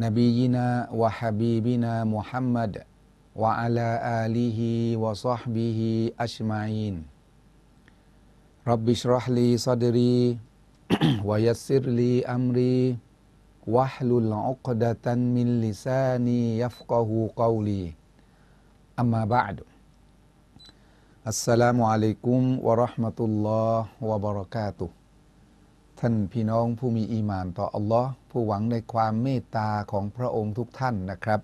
นบียินาวะฮะบีบินามุฮัมมัดวะอะลาอาลีฮิวะศอฮบิฮิอัจมาอีนรับบิชเราะห์ลีซอดรีวะยัสซิรลีอัมรีวะฮลุลอุกดะตันมินลิซานียัฟกะฮูกอลีอัมมาบะอ์ดอัสสลามุอะลัยกุมวะเราะห์มะตุลลอฮ์วะบะเราะกาตุฮ์ท่านพี่น้องผู้มีอีหม่านต่ออัลลอฮ์ผู้หวังในความเมตตาของพระองค์ทุกท่านนะครับ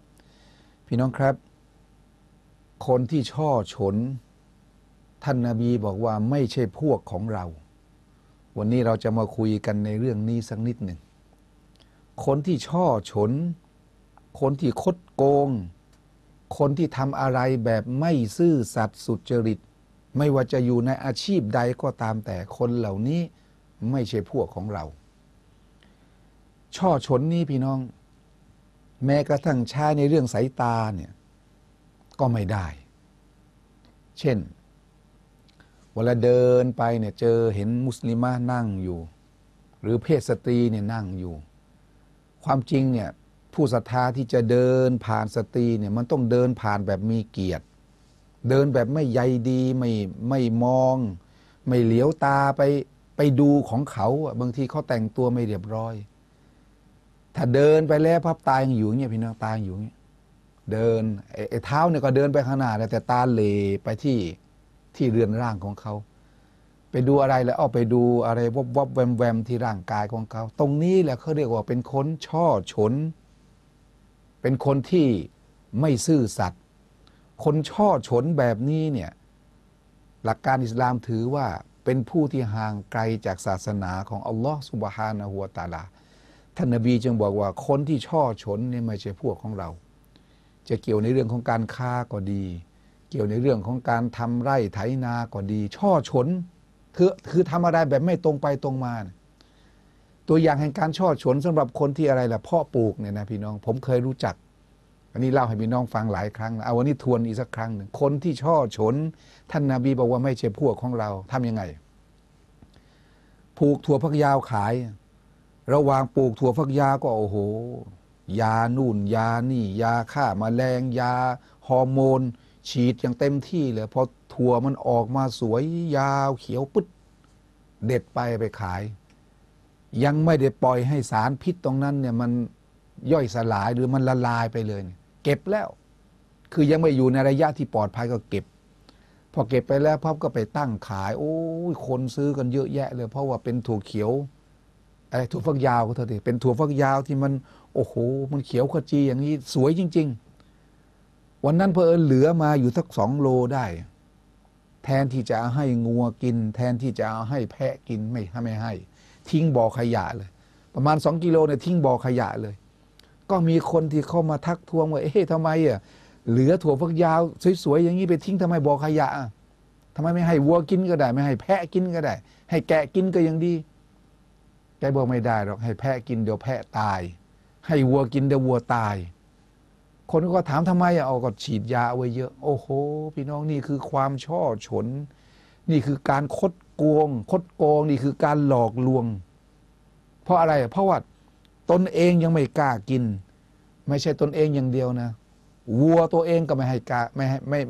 พี่น้องครับคนที่ช่อฉนท่านนบีบอกว่าไม่ใช่พวกของเราวันนี้เราจะมาคุยกันในเรื่องนี้สักนิดหนึ่งคนที่ช่อฉนคนที่คดโกงคนที่ทำอะไรแบบไม่ซื่อสัตย์สุจริตไม่ว่าจะอยู่ในอาชีพใดก็ตามแต่คนเหล่านี้ไม่ใช่พวกของเราช่อฉนนี้พี่น้องแม้กระทั่งใช้ในเรื่องสายตาเนี่ยก็ไม่ได้เช่นเวลาเดินไปเนี่ยเจอเห็นมุสลิมะนั่งอยู่หรือเพศสตรีเนี่ยนั่งอยู่ความจริงเนี่ยผู้ศรัทธาที่จะเดินผ่านสตรีเนี่ยมันต้องเดินผ่านแบบมีเกียรติเดินแบบไม่ใยดีไม่มองไม่เหลียวตาไปดูของเขาบางทีเขาแต่งตัวไม่เรียบร้อยถ้าเดินไปแล้วพับตายังอยู่เงี้ยพี่น้องตายังอยู่เงี้ยเดินไอ้เท้าเนี่ยก็เดินไปข้างหน้าแต่ตาเหลไปที่เรือนร่างของเขาไปดูอะไรแล้วเอาไปดูอะไรวับแวมที่ร่างกายของเขาตรงนี้แหละเขาเรียกว่าเป็นคนช่อฉนเป็นคนที่ไม่ซื่อสัตย์คนช่อฉนแบบนี้เนี่ยหลักการอิสลามถือว่าเป็นผู้ที่ห่างไกลจากศาสนาของอัลลอฮฺซุบฮานะฮูวะตะอาลาท่านนบีจึงบอกว่าคนที่ช่อฉนเนี่ยไม่ใช่พวกของเราจะเกี่ยวในเรื่องของการค้าก็ดีเกี่ยวในเรื่องของการทำไร่ไถนาก็ดีช่อฉนคือทำอะไรแบบไม่ตรงไปตรงมาตัวอย่างแห่งการช่อฉนสำหรับคนที่อะไรล่ะเพาะปลูกเนี่ยนะพี่น้องผมเคยรู้จักอันนี้เล่าให้พี่น้องฟังหลายครั้งเอาวันนี้ทวนอีกสักครั้งหนึ่งคนที่ช่อฉนท่านนบีบอกว่าไม่ใช่พวกของเราทำยังไงปลูกถั่วฝักยาวขายระหว่างปลูกถั่วฝักยาวก็โอ้โหยานู่นยานี่ยาฆ่าแมลงยาฮอร์โมนฉีดอย่างเต็มที่เลยพอถั่วมันออกมาสวยยาวเขียวปึ๊ดเด็ดไปขายยังไม่ได้ปล่อยให้สารพิษตรงนั้นเนี่ยมันย่อยสลายหรือมันละลายไปเลยเก็บแล้วคือยังไม่อยู่ในระยะที่ปลอดภัยก็เก็บพอเก็บไปแล้วพับก็ไปตั้งขายโอ้ยคนซื้อกันเยอะแยะเลยเพราะว่าเป็นถั่วเขียวถั่วฝักยาวก็เถอะดิเป็นถั่วฝักยาวที่มันโอ้โหมันเขียวขจีอย่างนี้สวยจริงๆวันนั้นเพอเหลือมาอยู่สัก2 โลได้แทนที่จะให้งัวกินแทนที่จะให้แพะกินไม่ให้ทิ้งบ่อขยะเลยประมาณ2 กิโลเนี่ยทิ้งบ่อขยะเลยก็มีคนที่เข้ามาทักท้วงว่าทำไมเหลือถั่วฝักยาวสวยๆอย่างนี้ไปทิ้งทำไมบ่อขยะทำไมไม่ให้วัวกินก็ได้ไม่ให้แพะกินก็ได้ให้แกะกินก็ยังดีแกบอกไม่ได้หรอกให้แพะกินเดี๋ยวแพะตายให้วัวกินเดี๋ยววัวตายคนก็ถามทำไมเอาก็ฉีดยาเอาไว้เยอะโอ้โหพี่น้องนี่คือความช่อฉนนี่คือการคดโกงนี่คือการหลอกลวงเพราะอะไรเพราะว่าตนเองยังไม่กล้ากินไม่ใช่ตนเองอย่างเดียวนะวัวตัวเองก็ไม่ให้กล้า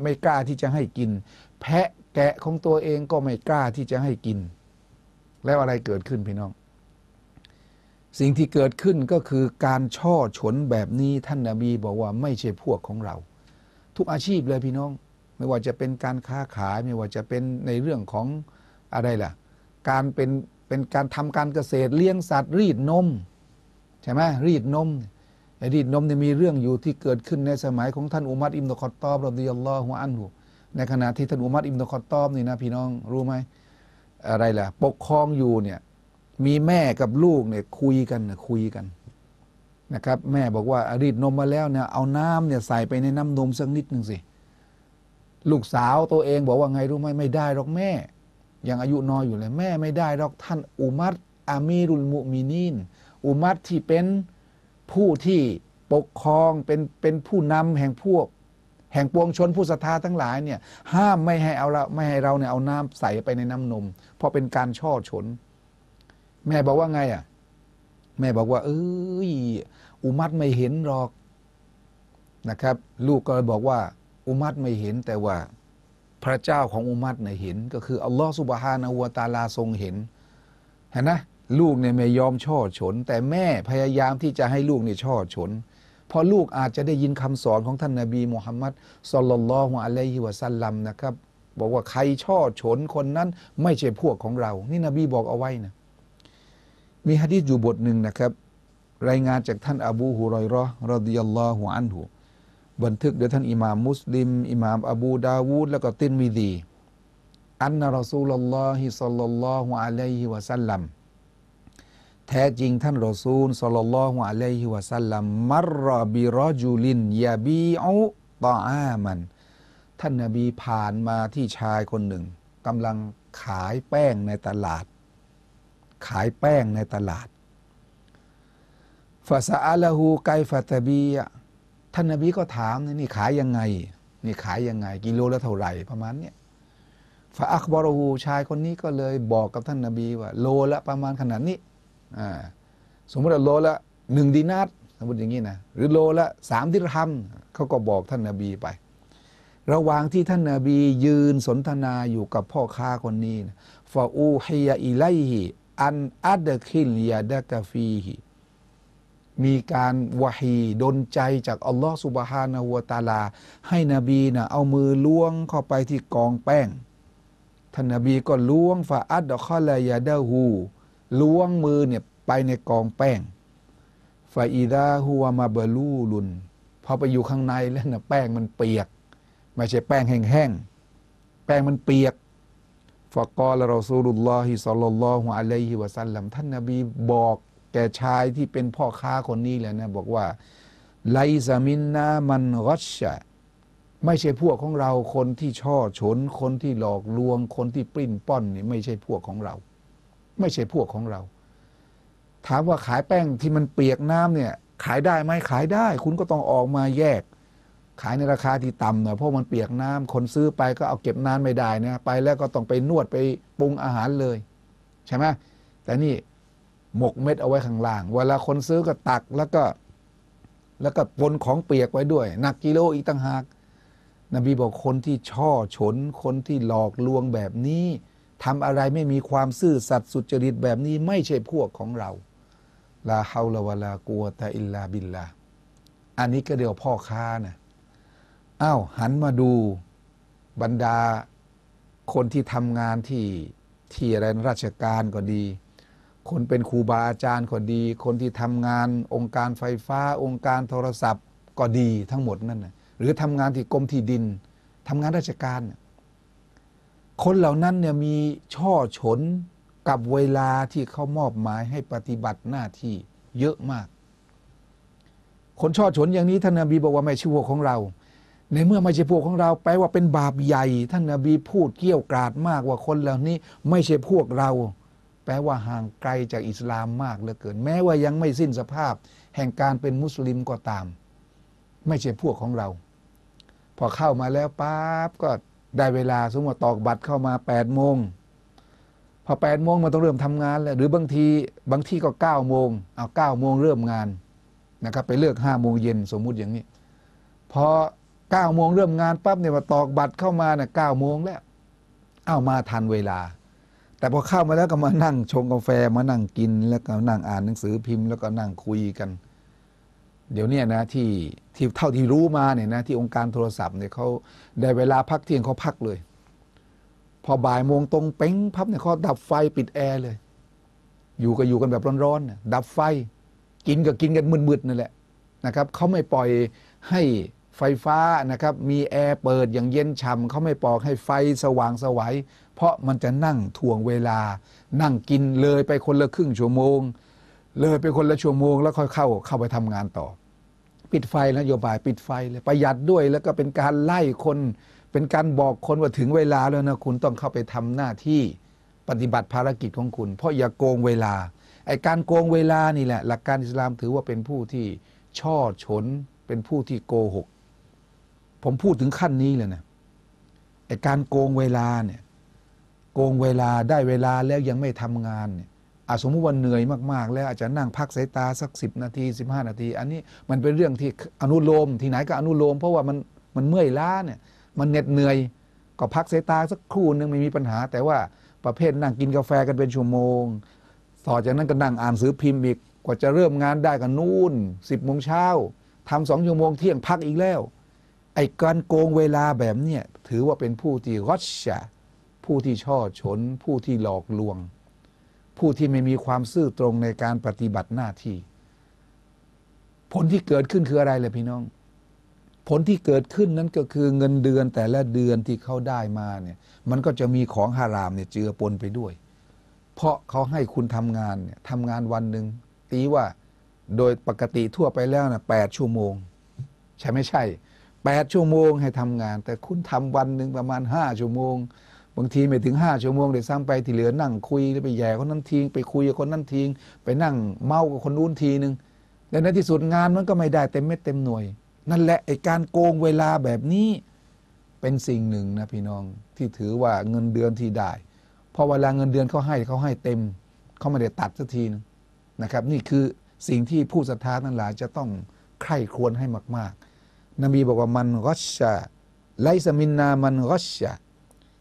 ไม่กล้าที่จะให้กินแพะแกะของตัวเองก็ไม่กล้าที่จะให้กินแล้วอะไรเกิดขึ้นพี่น้องสิ่งที่เกิดขึ้นก็คือการช่อฉนแบบนี้ท่านนบีบอกว่าไม่ใช่พวกของเราทุกอาชีพเลยพี่น้องไม่ว่าจะเป็นการค้าขายไม่ว่าจะเป็นในเรื่องของอะไรล่ะการเป็นการทำการเกษตรเลี้ยงสัตว์รีดนมใช่ไหมรีดนมเนี่ยมีเรื่องอยู่ที่เกิดขึ้นในสมัยของท่านอุมัรอิบนุค็อฏฏอบรอฎิยัลลอฮุอันฮุในขณะที่ท่านอุมัรอิบนุค็อฏฏอบนี่นะพี่น้องรู้ไหมอะไรล่ะปกครองอยู่เนี่ยมีแม่กับลูกเนี่ยคุยกันนะครับแม่บอกว่ารีดนมมาแล้วเนี่ยเอาน้ำเนี่ยใส่ไปในน้ำนมสักนิดหนึ่งสิลูกสาวตัวเองบอกว่าไงรู้ไหมไม่ได้หรอกแม่ยังอายุน้อยอยู่เลยแม่ไม่ได้หรอกท่านอุมัรอามีรุลมุมินีนอุมัรที่เป็นผู้ที่ปกครองเป็นผู้นำแห่งปวงชนผู้ศรัทธาทั้งหลายเนี่ยห้ามไม่ให้เราเนี่ยเอาน้ำใส่ไปในน้ำนมเพราะเป็นการช่อฉนแม่บอกว่าไงแม่บอกว่า อุมัตไม่เห็นหรอกนะครับลูกก็เลยบอกว่าอุมัตไม่เห็นแต่ว่าพระเจ้าของอุมัตเนี่ยเห็นก็คืออัลลอฮฺซุบฮานะฮูวะตะอาลาทรงเห็นเห็นนะลูกเนี่ยไม่ยอมช่อฉนแต่แม่พยายามที่จะให้ลูกเนี่ยช่อฉนเพราะลูกอาจจะได้ยินคำสอนของท่านนบีมุฮัมมัดศ็อลลัลลอฮุอะลัยฮิวะซัลลัมนะครับบอกว่าใครช่อฉนคนนั้นไม่ใช่พวกของเรานี่นบีบอกเอาไว้นะมีหะดีษอยู่บทหนึ่งนะครับรายงานจากท่านอบูฮุรอยเราะห์รอฎิยัลลอฮุอันฮุบันทึกโดยท่านอิหม่ามมุสลิมอิหม่ามอบูดาวูดแล้วก็ติรมิซีอันนะรอซูลุลลอฮิศ็อลลัลลอฮุอะลัยฮิวะซัลลัมแท้จริงท่านรอซูลศ็อลลัลลอฮุอะลัยฮิวะซัลลัมมัรรอบิรอจุลินยะบีอุตออามันท่านนบีผ่านมาที่ชายคนหนึ่งกำลังขายแป้งในตลาดขายแป้งในตลาดฟาซาอัลฮูไกฟะตะบีท่านนบีก็ถามนี่ขายยังไงนี่ขายยังไงกิโลละเท่าไหร่ประมาณเนี้ยฟาอักบารฮูชายคนนี้ก็เลยบอกกับท่านนบีว่าโลละประมาณขนาดนี้สมมติว่าโลละ1 ดินาร์สมมติอย่างนี้นะหรือโลละ3 ดิรฮัมเขาก็บอกท่านนบีไประหว่างที่ท่านนบียืนสนทนาอยู่กับพ่อค้าคนนี้ฟาอูฮิยะอิไลฮิอันอัดคิลยาดะกะฟีฮิมีการวะฮีดลใจจากอัลลอฮฺซุบฮานะฮูวะตะอาลาให้นบีนะเอามือล้วงเข้าไปที่กองแป้งท่านนบีก็ล้วงฟาอัดคอลายาดะฮูล้วงมือเนี่ยไปในกองแป้งฟาอิดาฮูวะมาบะลูลุนพอไปอยู่ข้างในแล้วนะแป้งมันเปียกไม่ใช่แป้งแห้งๆแป้งมันเปียกฟะกอลรอซูลุลลอฮิศ็อลลัลลอฮุอะลัยฮิวะซัลลัมท่านนบีบอกแก่ชายที่เป็นพ่อค้าคนนี้แหละนะบอกว่าไลซามินนามันรัชชะไม่ใช่พวกของเราคนที่ช่อฉนคนที่หลอกลวงคนที่ปลิ้นป้อนนี่ไม่ใช่พวกของเราไม่ใช่พวกของเราถามว่าขายแป้งที่มันเปียกน้ำเนี่ยขายได้ไหมขายได้คุณก็ต้องออกมาแยกขายในราคาที่ต่ำหน่อยเพราะมันเปียกน้ำคนซื้อไปก็เอาเก็บนานไม่ได้นะไปแล้วก็ต้องไปนวดไปปรุงอาหารเลยใช่ไหมแต่นี่หมกเม็ดเอาไว้ข้างล่างเวลาคนซื้อก็ตักแล้วก็ปนของเปียกไว้ด้วยหนักกิโลอีกต่างหากนบีบอกคนที่ช่อฉนคนที่หลอกลวงแบบนี้ทำอะไรไม่มีความซื่อสัตย์สุจริตแบบนี้ไม่ใช่พวกของเราลาฮาวลาวะลากุวะตะอิลลาบิลลาอันนี้ก็เดี๋ยวพ่อค้านะอ้าวหันมาดูบรรดาคนที่ทำงานที่อะไรราชการก็ดีคนเป็นครูบาอาจารย์ก็ดีคนที่ทำงานองค์การไฟฟ้าองค์การโทรศัพท์ก็ดีทั้งหมดนั่นนะหรือทำงานที่กรมที่ดินทำงานราชการคนเหล่านั้นเนี่ยมีช่อฉนกับเวลาที่เขามอบหมายให้ปฏิบัติหน้าที่เยอะมากคนช่อฉนอย่างนี้ท่านนบีบอกว่าไม่ใช่พวกของเราในเมื่อไม่ใช่พวกของเราแปลว่าเป็นบาปใหญ่ท่านนบีพูดเกรี้ยวกราดมากว่าคนเหล่านี้ไม่ใช่พวกเราแปลว่าห่างไกลจากอิสลามมากเหลือเกินแม้ว่ายังไม่สิ้นสภาพแห่งการเป็นมุสลิมก็ตามไม่ใช่พวกของเราพอเข้ามาแล้วปั๊บก็ได้เวลาสมมติตอกบัตรเข้ามา8 โมงพอ8 โมงมันต้องเริ่มทำงานแล้วหรือบางทีก็9 โมงเอา9 โมงเริ่มงานนะครับไปเลิก5 โมงเย็นสมมุติอย่างนี้พอ9 โมงเริ่มงานปั๊บเนี่ยมาตอกบัตรเข้ามาเนี่ย9 โมงแล้วมาทันเวลาแต่พอเข้ามาแล้วก็มานั่งชงกาแฟมานั่งกินแล้วก็นั่งอ่านหนังสือพิมพ์แล้วก็นั่งคุยกันเดี๋ยวนี้นะที่เท่าที่รู้มาเนี่ยนะที่องค์การโทรศัพท์เนี่ยเขาได้เวลาพักเที่ยงเขาพักเลยพอบ่ายโมงตรงเป้งพับเนี่ยเขาดับไฟปิดแอร์เลยอยู่กันแบบร้อนๆดับไฟกินกันมืดๆนั่นแหละนะครับเขาไม่ปล่อยให้ไฟฟ้านะครับมีแอร์เปิดอย่างเย็นฉ่ำเขาไม่ปล่อยให้ไฟสว่างไสวเพราะมันจะนั่งถ่วงเวลานั่งกินเลยไปคนละครึ่งชั่วโมงเลยไปคนละชั่วโมงแล้วค่อยเข้าไปทำงานต่อปิดไฟนโยบายปิดไฟเลยประหยัดด้วยแล้วก็เป็นการไล่คนเป็นการบอกคนว่าถึงเวลาแล้วนะคุณต้องเข้าไปทำหน้าที่ปฏิบัติภารกิจของคุณเพราะอย่าโกงเวลาไอ้การโกงเวลานี่แหละหลักการอิสลามถือว่าเป็นผู้ที่ช่อฉนเป็นผู้ที่โกหกผมพูดถึงขั้นนี้เลยนะไอ้การโกงเวลาเนี่ยโกงเวลาได้เวลาแล้วยังไม่ทำงานเนี่ย สมมุติว่าเหนื่อยมากๆแล้วอาจจะนั่งพักสายตาสัก10 นาที15 นาทีอันนี้มันเป็นเรื่องที่อนุโลมที่ไหนก็อนุโลมเพราะว่ามันเมื่อยล้าเนี่ยมันเหน็ดเหนื่อยก็พักสายตาสักครู่นึงไม่มีปัญหาแต่ว่าประเภทนั่งกินกาแฟกันเป็นชั่วโมงต่อจากนั้นก็นั่งอ่านหนังสือพิมพ์อีกกว่าจะเริ่มงานได้กันนู่น10 โมงเช้าทำ2 ชั่วโมงเที่ยงพักอีกแล้วไอ้การโกงเวลาแบบเนี้ยถือว่าเป็นผู้ที่รัชชะผู้ที่ช่อฉนผู้ที่หลอกลวงผู้ที่ไม่มีความซื่อตรงในการปฏิบัติหน้าที่ผลที่เกิดขึ้นคืออะไรเลยพี่น้องผลที่เกิดขึ้นนั้นก็คือเงินเดือนแต่ละเดือนที่เขาได้มาเนี่ยมันก็จะมีของฮารามเนี่ยเจือปนไปด้วยเพราะเขาให้คุณทำงานเนี่ยทำงานวันหนึ่งตีว่าโดยปกติทั่วไปแล้วนะ8 ชั่วโมงใช่ไม่ใช่8 ชั่วโมงให้ทำงานแต่คุณทำวันหนึ่งประมาณ5 ชั่วโมงบางทีไม่ถึง5 ชั่วโมงเดี๋ยวซ้ำไปที่เหลือนั่งคุยไปแย่คนนั้นทิ้งไปคุยกับคนนั้นทิ้งไปนั่งเมากับคนนู้นทีนึงและในที่สุดงานมันก็ไม่ได้เต็มเม็ดเต็มหน่วยนั่นแหละไอ้การโกงเวลาแบบนี้เป็นสิ่งหนึ่งนะพี่น้องที่ถือว่าเงินเดือนที่ได้พอเวลาเงินเดือนเขาให้เต็มเขาไม่ได้ตัดสักทีนึงนะครับนี่คือสิ่งที่ผู้ศรัทธาทั้งหลายจะต้องใคร่ครวญให้มากๆนบีบอกว่ามันรัชชะไลซามินนามันรัชชะ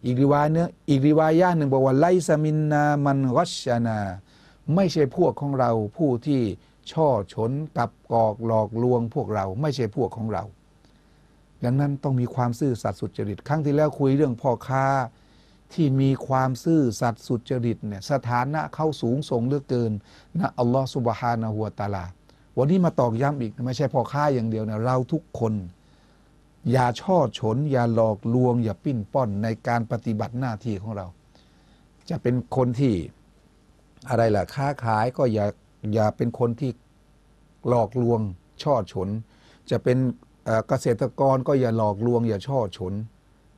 อีกริวายหนึ่งบอกว่าไลซามินนามันรัชชะนาไม่ใช่พวกของเราผู้ที่ช่อฉนกับกอกหลอกลวงพวกเราไม่ใช่พวกของเราดังนั้นต้องมีความซื่อสัตย์สุจริตครั้งที่แล้วคุยเรื่องพ่อค้าที่มีความซื่อสัตย์สุจริตเนี่ยสถานะเขาสูงส่งเหลือเกินนะอัลลอฮฺซุบฮานะฮูวะตะอาลาวันนี้มาตอกย้ำอีกไม่ใช่พ่อค้าอย่างเดียวนะเราทุกคนอย่าช่อฉนอย่าหลอกลวงอย่าปิ้นป้อนในการปฏิบัติหน้าที่ของเราจะเป็นคนที่อะไรล่ะค้าขายก็อย่าเป็นคนที่หลอกลวงช่อฉนจะเป็นเกษตรกรก็อย่าหลอกลวงอย่าช่อฉน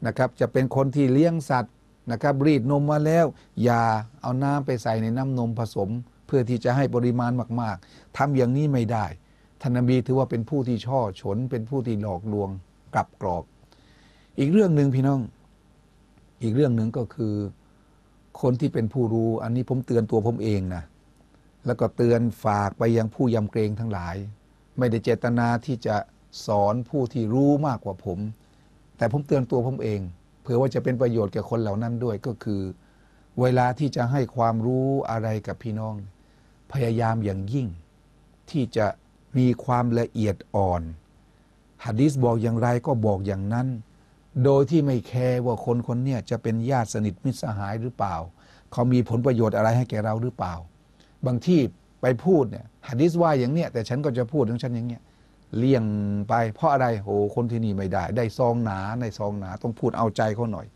นะครับจะเป็นคนที่เลี้ยงสัตว์นะครับรีดนมมาแล้วอย่าเอาน้ำไปใส่ในน้ำนมผสมเพื่อที่จะให้ปริมาณมากๆทำอย่างนี้ไม่ได้ท่านนบีถือว่าเป็นผู้ที่ช่อฉนเป็นผู้ที่หลอกลวงกลับกรอกอีกเรื่องหนึ่งพี่น้องอีกเรื่องหนึ่งก็คือคนที่เป็นผู้รู้อันนี้ผมเตือนตัวผมเองนะแล้วก็เตือนฝากไปยังผู้ยำเกรงทั้งหลายไม่ได้เจตนาที่จะสอนผู้ที่รู้มากกว่าผมแต่ผมเตือนตัวผมเองเผื่อว่าจะเป็นประโยชน์แก่คนเหล่านั้นด้วยก็คือเวลาที่จะให้ความรู้อะไรกับพี่น้องพยายามอย่างยิ่งที่จะมีความละเอียดอ่อนหะดีษบอกอย่างไรก็บอกอย่างนั้นโดยที่ไม่แคร์ว่าคนคนนี้จะเป็นญาติสนิทมิตรสหายหรือเปล่าเขามีผลประโยชน์อะไรให้แก่เราหรือเปล่าบางที่ไปพูดเนี่ยหะดีษว่าอย่างเนี้ยแต่ฉันก็จะพูดของฉันอย่างเงี้ยเลี่ยงไปเพราะอะไรโอ้คนที่นี่ไม่ได้ซองหนาในซองหนาต้องพูดเอาใจเขาหน่อย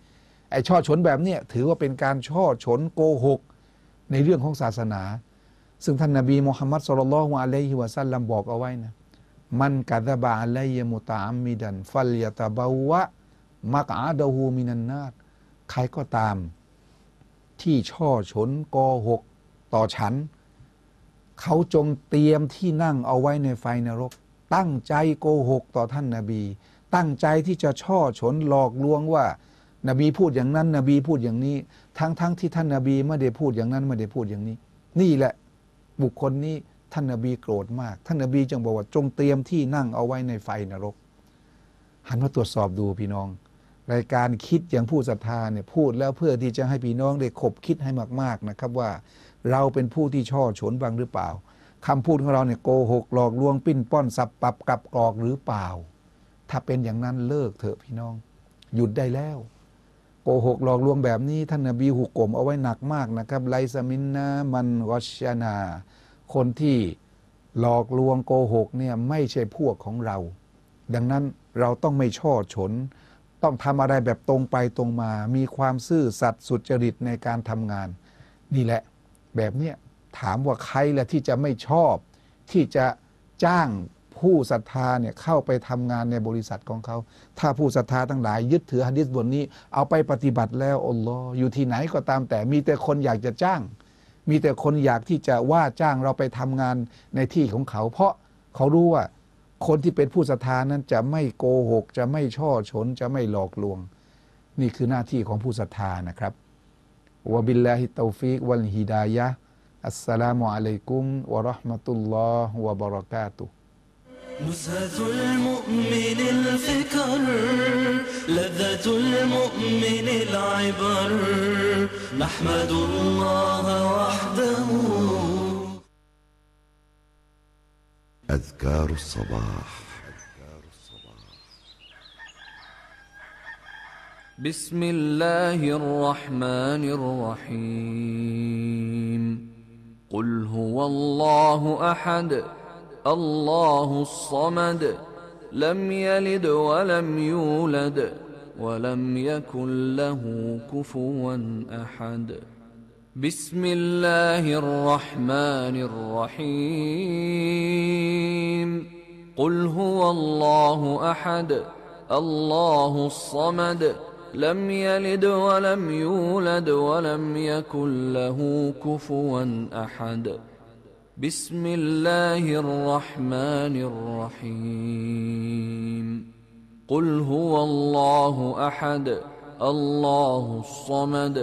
ไอ้ช่อฉนแบบเนี้ยถือว่าเป็นการช่อฉนโกหกในเรื่องของศาสนาซึ่งท่านนบีมุฮัมมัดศ็อลลัลลอฮุอะลัยฮิวะซัลลัมบอกเอาไว้นะมันกะซะบะอะลัยมุตะอัมมิดันฟัลยะตะบะวะมักอาดะฮูมินันนารใครก็ตามที่ช่อฉนโกหกต่อฉันเขาจงเตรียมที่นั่งเอาไว้ในไฟนรกตั้งใจโกหกต่อท่านนบีตั้งใจที่จะช่อฉนหลอกลวงว่านบีพูดอย่างนั้นนบีพูดอย่างนี้ทั้งที่ท่านนบีไม่ได้พูดอย่างนั้นไม่ได้พูดอย่างนี้นี่แหละบุคคลนี้ท่านนบีโกรธมากท่านนบีจึงบอกว่าจงเตรียมที่นั่งเอาไว้ในไฟนรกหันมาตรวจสอบดูพี่น้องรายการคิดอย่างผู้ศรัทธาเนี่ยพูดแล้วเพื่อที่จะให้พี่น้องได้คบคิดให้มากๆนะครับว่าเราเป็นผู้ที่ช่อฉนบ้างหรือเปล่าคำพูดของเราเนี่ยโกหกหลอกลวงปิ้นป้อนสับปรับกลับกรอกหรือเปล่าถ้าเป็นอย่างนั้นเลิกเถอะพี่น้องหยุดได้แล้วโกหกหลอกลวงแบบนี้ท่านนบีหุกกลมเอาไว้หนักมากนะครับไลซามินนามันรัชนา คนที่หลอกลวงโกหกเนี่ยไม่ใช่พวกของเราดังนั้นเราต้องไม่ช่อฉนต้องทำอะไรแบบตรงไปตรงมามีความซื่อสัตย์สุจริตในการทำงานนี่แหละแบบเนี้ยถามว่าใครละที่จะไม่ชอบที่จะจ้างผู้ศรัทธาเนี่ยเข้าไปทำงานในบริษัทของเขาถ้าผู้ศรัทธาทั้งหลายยึดถือหะดีษบทนี้เอาไปปฏิบัติแล้วอัลลอฮ์อยู่ที่ไหนก็ตามแต่มีแต่คนอยากจะจ้างมีแต่คนอยากที่จะว่าจ้างเราไปทำงานในที่ของเขาเพราะเขารู้ว่าคนที่เป็นผู้ศรัทธานั้นจะไม่โกหกจะไม่ช่อฉนจะไม่หลอกลวงนี่คือหน้าที่ของผู้ศรัทธานะครับวะบิลลาฮิตตอฟิกวัลฮิดายะห์ Assalamualaikum warahmatullahi wabarakatuh. نزهة المؤمن الفكر لذة المؤمن العبر نحمد الله وحده. أذكار الصباح. بسم الله الرحمن الرحيم. قل هو الله أحد الله الصمد لم يلد ولم يولد ولم يكن له كفوا أحد. بسم الله الرحمن الرحيم. قل هو الله أحد الله الصمد لم يلد ولم يولد ولم يكن له كفوا أحد. بسم الله الرحمن الرحيم. قل هو الله أحد الله الصمد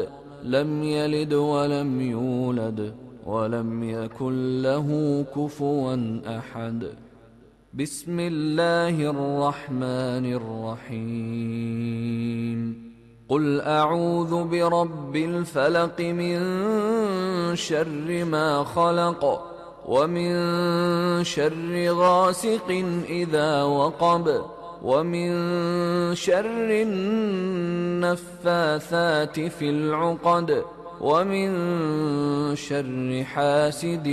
لم يلد ولم يولد ولم يكن له كفوا أحد. بسم الله الرحمن الرحيم. قل أعوذ برب الفلق من شر ما خلق ومن شر غاسق إذا وقب ومن شر النفاثات في العقد ومن شر حاسد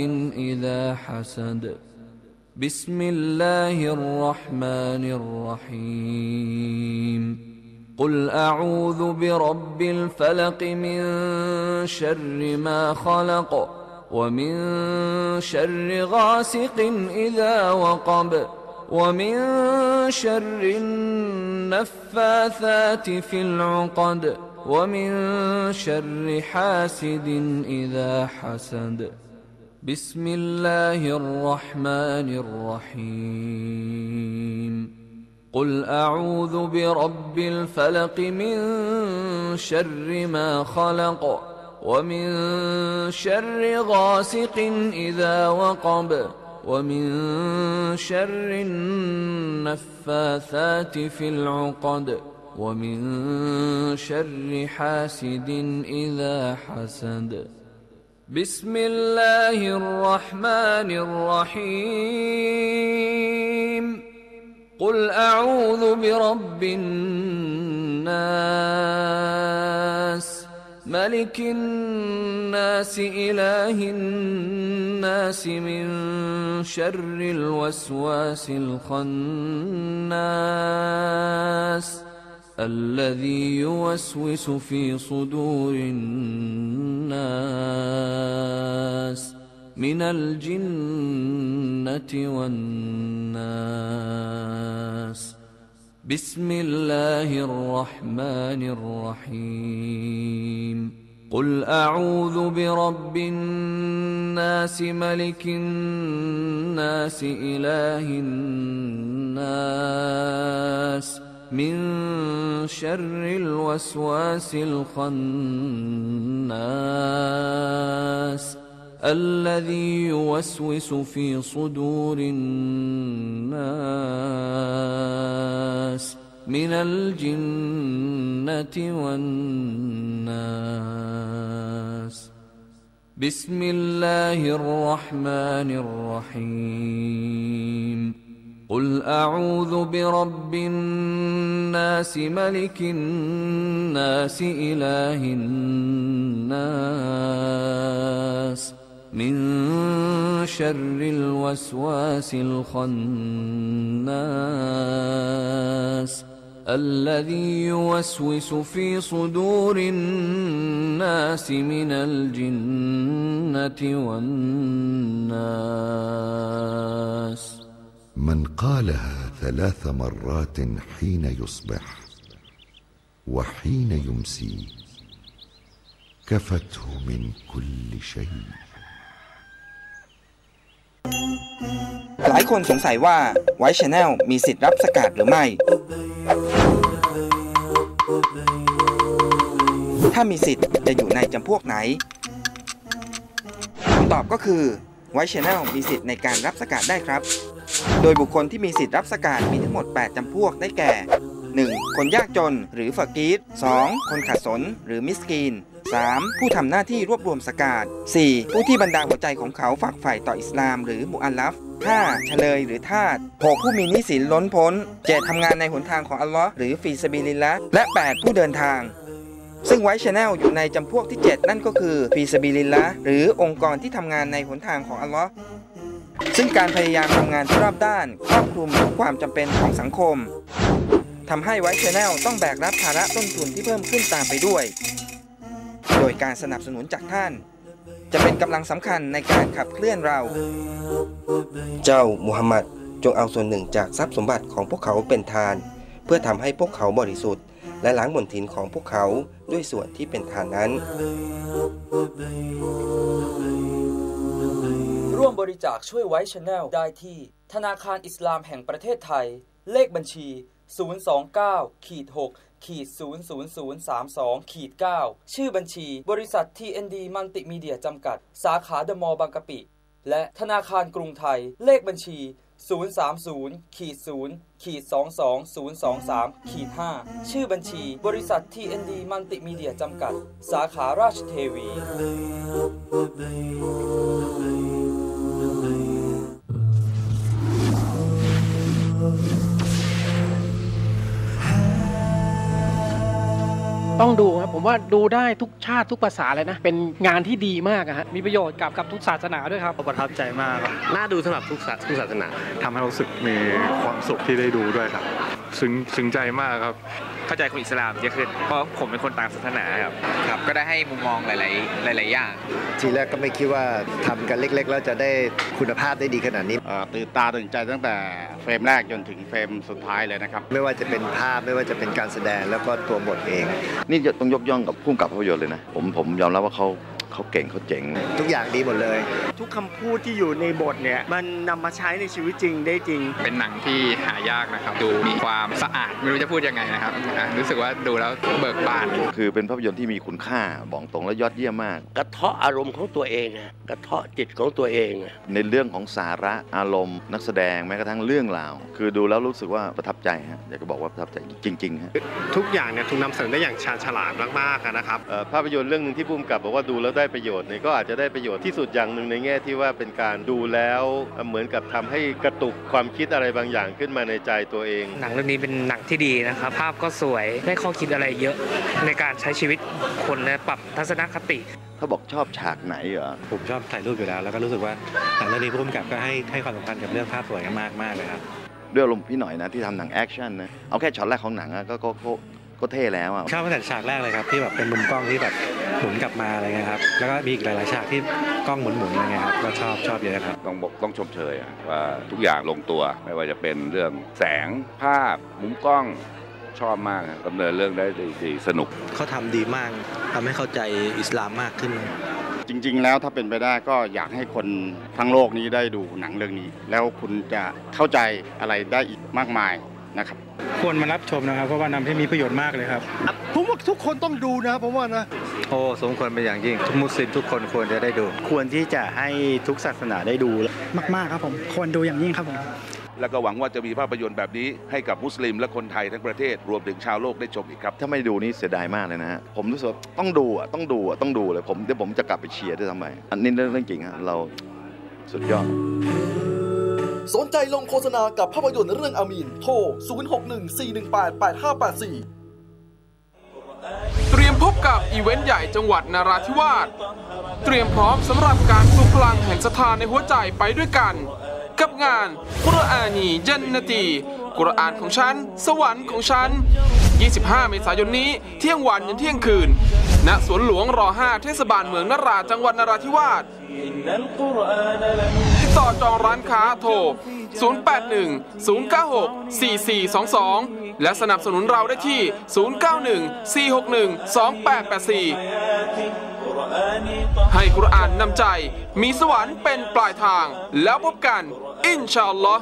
إذا حسد. بسم الله الرحمن الرحيم. قل أعوذ برب الفلق من شر ما خلق ومن شر غاسق إذا وقب ومن شر النفاثات في العقد ومن شر حاسد إذا حسد. بسم الله الرحمن الرحيم. قل أعوذ برب الفلق من شر ما خلق ومن شر غاسق إذا وقب ومن شر النفاثات في العقد ومن شر حاسد إذا حسد. بسم الله الرحمن الرحيم. قل أعوذ برب الناس ملك الناس إله الناس من شر الوسواس الخناس الذي يوسوس في صدور الناس من الجنة والناس. بسم الله الرحمن الرحيم. قل أعوذ برب الناس ملك الناس إله الناس من شر الوسواس الخناس الذي يوسوس في صدور الناس من الجنة والناس. بسم الله الرحمن الرحيم. قل أعوذ برب الناس ملك الناس إله الناس من شر الوسواس الخناس الذي يوسوس في صدور الناس من الجنة والناس. من قالها 3 مرات حين يصبح وحين يمسي كفته من كل شيء. หลายคนสงสัยว่า White Channel มีสิทธิ์รับสกาดหรือไม่ ถ้ามีสิทธิ์จะอยู่ในจำพวกไหนคำ ตอบก็คือไวท์ Channel มีสิทธิ์ในการรับสกาดได้ครับโดยบุคคลที่มีสิทธิ์รับสกาดมีทั้งหมด8จำพวกได้แก่ 1. คนยากจนหรือฟากีร 2. คนขัดสนหรือมิสกีน 3. ผู้ทำหน้าที่รวบรวมสกาด 4. ผู้ที่บรรดาหัวใจของเขาฝากใฝ่ต่ออิสลามหรือมุอัลลัฟ 5. เฉลยหรือทาส 6. ผู้มีหนี้สินล้นพ้น 7. ทำงานในหนทางของอัลลอฮ์หรือฟีซะบีลิลละห์และ 8. ผู้เดินทางซึ่งไวท์ Channel อยู่ในจำพวกที่ 7 นั่นก็คือฟีซะบีลิลละห์หรือองค์กรที่ทำงานในหนทางของอัลลอฮ์ซึ่งการพยายามทำงานที่รอบด้านครอบคลุมทุกความจำเป็นของสังคมทำให้ไวท์ Channel ต้องแบกรับภาระต้นทุนที่เพิ่มขึ้นตามไปด้วยโดยการสนับสนุนจากท่านจะเป็นกำลังสำคัญในการขับเคลื่อนเราเจ้ามุฮัมมัดจงเอาส่วนหนึ่งจากทรัพย์สมบัติของพวกเขาเป็นทานเพื่อทำให้พวกเขาบริสุทธิ์และล้างมลทินของพวกเขาด้วยส่วนที่เป็นทานนั้นร่วมบริจาคช่วยไวท์ Channel ได้ที่ธนาคารอิสลามแห่งประเทศไทยเลขบัญชี 029-6-00032-9 ชื่อบัญชีบริษัท TND มัลติมีเดียจำกัดสาขาเดอะมอลล์บางกะปิและธนาคารกรุงไทยเลขบัญชี 030-0-22023-5 ชื่อบัญชีบริษัท TND มัลติมีเดียจำกัดสาขาราชเทวีต้องดูครับผมว่าดูได้ทุกชาติทุกภาษาเลยนะเป็นงานที่ดีมากฮะมีประโยชน์กับทุกศาสนาด้วยครับประทับใจมากน่าดูสำหรับทุกศาสนาทำให้รู้สึกมีความสุขที่ได้ดูด้วยครับซึ้งใจมากครับเข้าใจคนอิสลามเยอะขึ้นเพราะผมเป็นคนต่างศาสนาครับก็ได้ให้มุมมองหลายอย่างทีแรกก็ไม่คิดว่าทำกันเล็กๆแล้วจะได้คุณภาพได้ดีขนาดนี้ตื่นตาตื่นใจตั้งแต่เฟรมแรกจนถึงเฟรมสุดท้ายเลยนะครับไม่ว่าจะเป็นภาพไม่ว่าจะเป็นการแสดงแล้วก็ตัวบทเองนี่ต้องยกย่องกับผู้กำกับภาพยนตร์เลยนะผมยอมรับว่าเขาเก่งเขาเจ๋งทุกอย่างดีหมดเลยทุกคำพูดที่อยู่ในบทเนี่ยมันนำมาใช้ในชีวิตจริงได้จริงเป็นหนังที่หายากนะครับดูมีความสะอาดไม่รู้จะพูดยังไงนะครับรู้สึกว่าดูแล้วเบิกบานคือเป็นภาพยนตร์ที่มีคุณค่าบอกตรงและยอดเยี่ยมมากกระเทาะอารมณ์ของตัวเองกระเทาะจิตของตัวเองในเรื่องของสาระอารมณ์นักแสดงแม้กระทั่งเรื่องราวคือดูแล้วรู้สึกว่าประทับใจฮะอยากจะบอกว่าประทับใจจริงๆฮะทุกอย่างเนี่ยถูกนำเสนอได้อย่างชาญฉลาดมากๆนะครับภาพยนตร์เรื่องนึงที่ผู้กำกับบอกว่าดูแล้วได้ประโยชน์ก็อาจจะได้ประโยชน์ที่สุดอย่างหนึ่งในแง่ที่ว่าเป็นการดูแล้วเหมือนกับทำให้กระตุกความคิดอะไรบางอย่างขึ้นมาในใจตัวเองหนังเรื่องนี้เป็นหนังที่ดีนะครับภาพก็สวยได้ข้อคิดอะไรเยอะในการใช้ชีวิตคนและปรับทัศนคติเขาบอกชอบฉากไหนเหรอผมชอบถ่ายรูปอยู่แล้วก็รู้สึกว่าหนังเรื่องนี้ผู้กำกับก็ให้ความสำคัญกับเรื่องภาพสวยมากเลยครับด้วยอารมณ์พี่หน่อยนะที่ทำหนังแอคชั่นนะเอาแค่ช็อตแรกของหนังก็เท่แล้วอ่ะชอบตั้งแต่ฉากแรกเลยครับที่แบบเป็นมุมกล้องที่แบบหมุนกลับมาอะไรเงี้ยครับแล้วก็มีอีกหลายๆฉากที่กล้องหมุนอะไรเงี้ยครับก็ชอบเยอะครับต้องชมเชยว่าทุกอย่างลงตัวไม่ว่าจะเป็นเรื่องแสงภาพมุมกล้องชอบมากดำเนินเรื่องได้ดีสนุกเขาทำดีมากทำให้เข้าใจอิสลามมากขึ้นจริงๆแล้วถ้าเป็นไปได้ก็อยากให้คนทั้งโลกนี้ได้ดูหนังเรื่องนี้แล้วคุณจะเข้าใจอะไรได้อีกมากมายนะครับควรมารับชมนะครับเพราะว่านำที่มีประโยชน์มากเลยครับผมว่าทุกคนต้องดูนะผมว่านะสมควรเป็นอย่างยิ่งทุกมุสลิมทุกคนควรจะได้ดูควรที่จะให้ทุกศาสนาได้ดูมากๆครับผมควรดูอย่างยิ่งครับผมแล้วก็หวังว่าจะมีภาพยนตร์แบบนี้ให้กับมุสลิมและคนไทยทั้งประเทศรวมถึงชาวโลกได้ชมอีกครับถ้าไม่ดูนี่เสียดายมากเลยนะฮะผมรู้สึกต้องดูเลยผมจะกลับไปเชียร์ด้วยทำไมอันนี้เรื่องจริงฮะเราสุดยอดสนใจลงโฆษณากับภาพยนตร์เรื่องอามีนโทร 0614188584 เตรียมพบกับอีเวนต์ใหญ่จังหวัดนราธิวาสเตรียมพร้อมสำหรับการปลุกพลังแห่งศรัทธาในหัวใจไปด้วยกันกับงานกุรอานีญันนตีกุรอานของฉันสวรรค์ของฉัน25 เมษายนนี้เที่ยงวันยันเที่ยงคืนณสวนหลวงร.5 เทศบาลเมืองนราจังหวัดนราธิวาสติดต่อจองร้านค้าโทร 081-096-4422 และสนับสนุนเราได้ที่ 091-461-2884 ให้กุรอานนำใจมีสวรรค์เป็นปลายทางแล้วพบกันอินชาอัลลอฮ์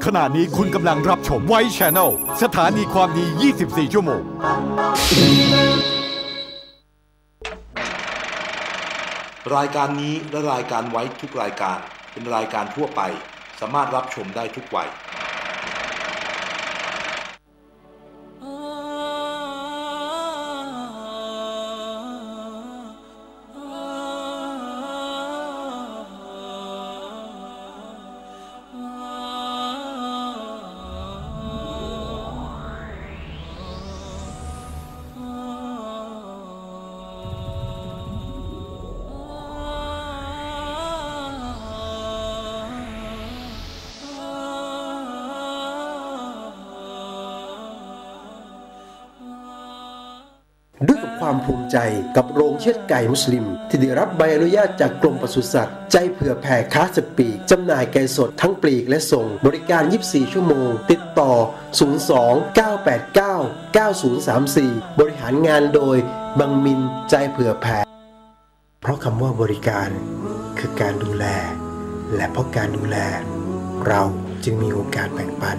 ขณะนี้คุณกำลังรับชมไวท์ Channel สถานีความดี24 ชั่วโมง รายการนี้และรายการไว้ทุกรายการเป็นรายการทั่วไปสามารถรับชมได้ทุกวัยด้วยกับความภูมิใจกับโรงเชือดไก่มุสลิมที่ได้รับใบอนุญาตจากกรมปศุสัตว์ใจเผื่อแผ่ค้าสัตว์ปีกจำหน่ายไก่สดทั้งปลีกและส่งบริการ 24 ชั่วโมงติดต่อ 02-989-9034 บริหารงานโดยบังมินใจเผื่อแผ่เพราะคำว่าบริการคือการดูแลและเพราะการดูแลเราจึงมีโอกาสแบ่งปัน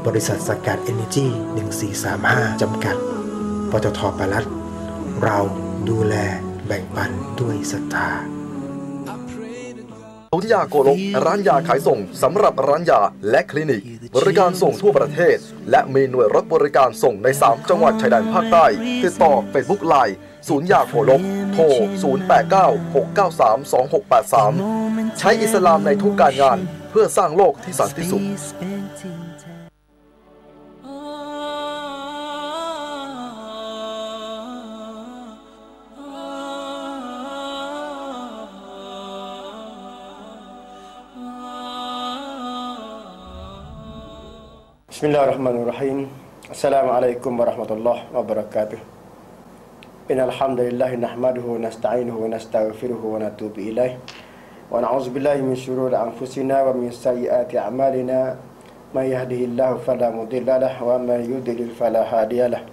บริษัทสกัด Energy 1435 จำกัดปตท.ปลัดเราดูแลแบ่งปันด้วยศรัทธา โรงยาโกลกร้านยาขายส่งสำหรับร้านยาและคลินิกบริการส่งทั่วประเทศและมีหน่วยรถบริการส่งใน 3 จังหวัดชายแดนภาคใต้ติดต่อ Facebook Line ศูนย์ยาโกลกโทร 0896932683 ใช้อิสลามในทุกการงานเพื่อสร้างโลกที่สันติสุขBismillahirrahmanirrahim. Assalamualaikum warahmatullahi wabarakatuh. Innal hamdalillah nahmaduhu wa nasta'inuhu wa nastaghfiruhu wa natubu ilaih. Wa na'udzu billahi min shururi anfusina wa min sayyiati a'malina. May yahdihillahu fala mudilla lahu wa may yudlil fala hadiya lahu.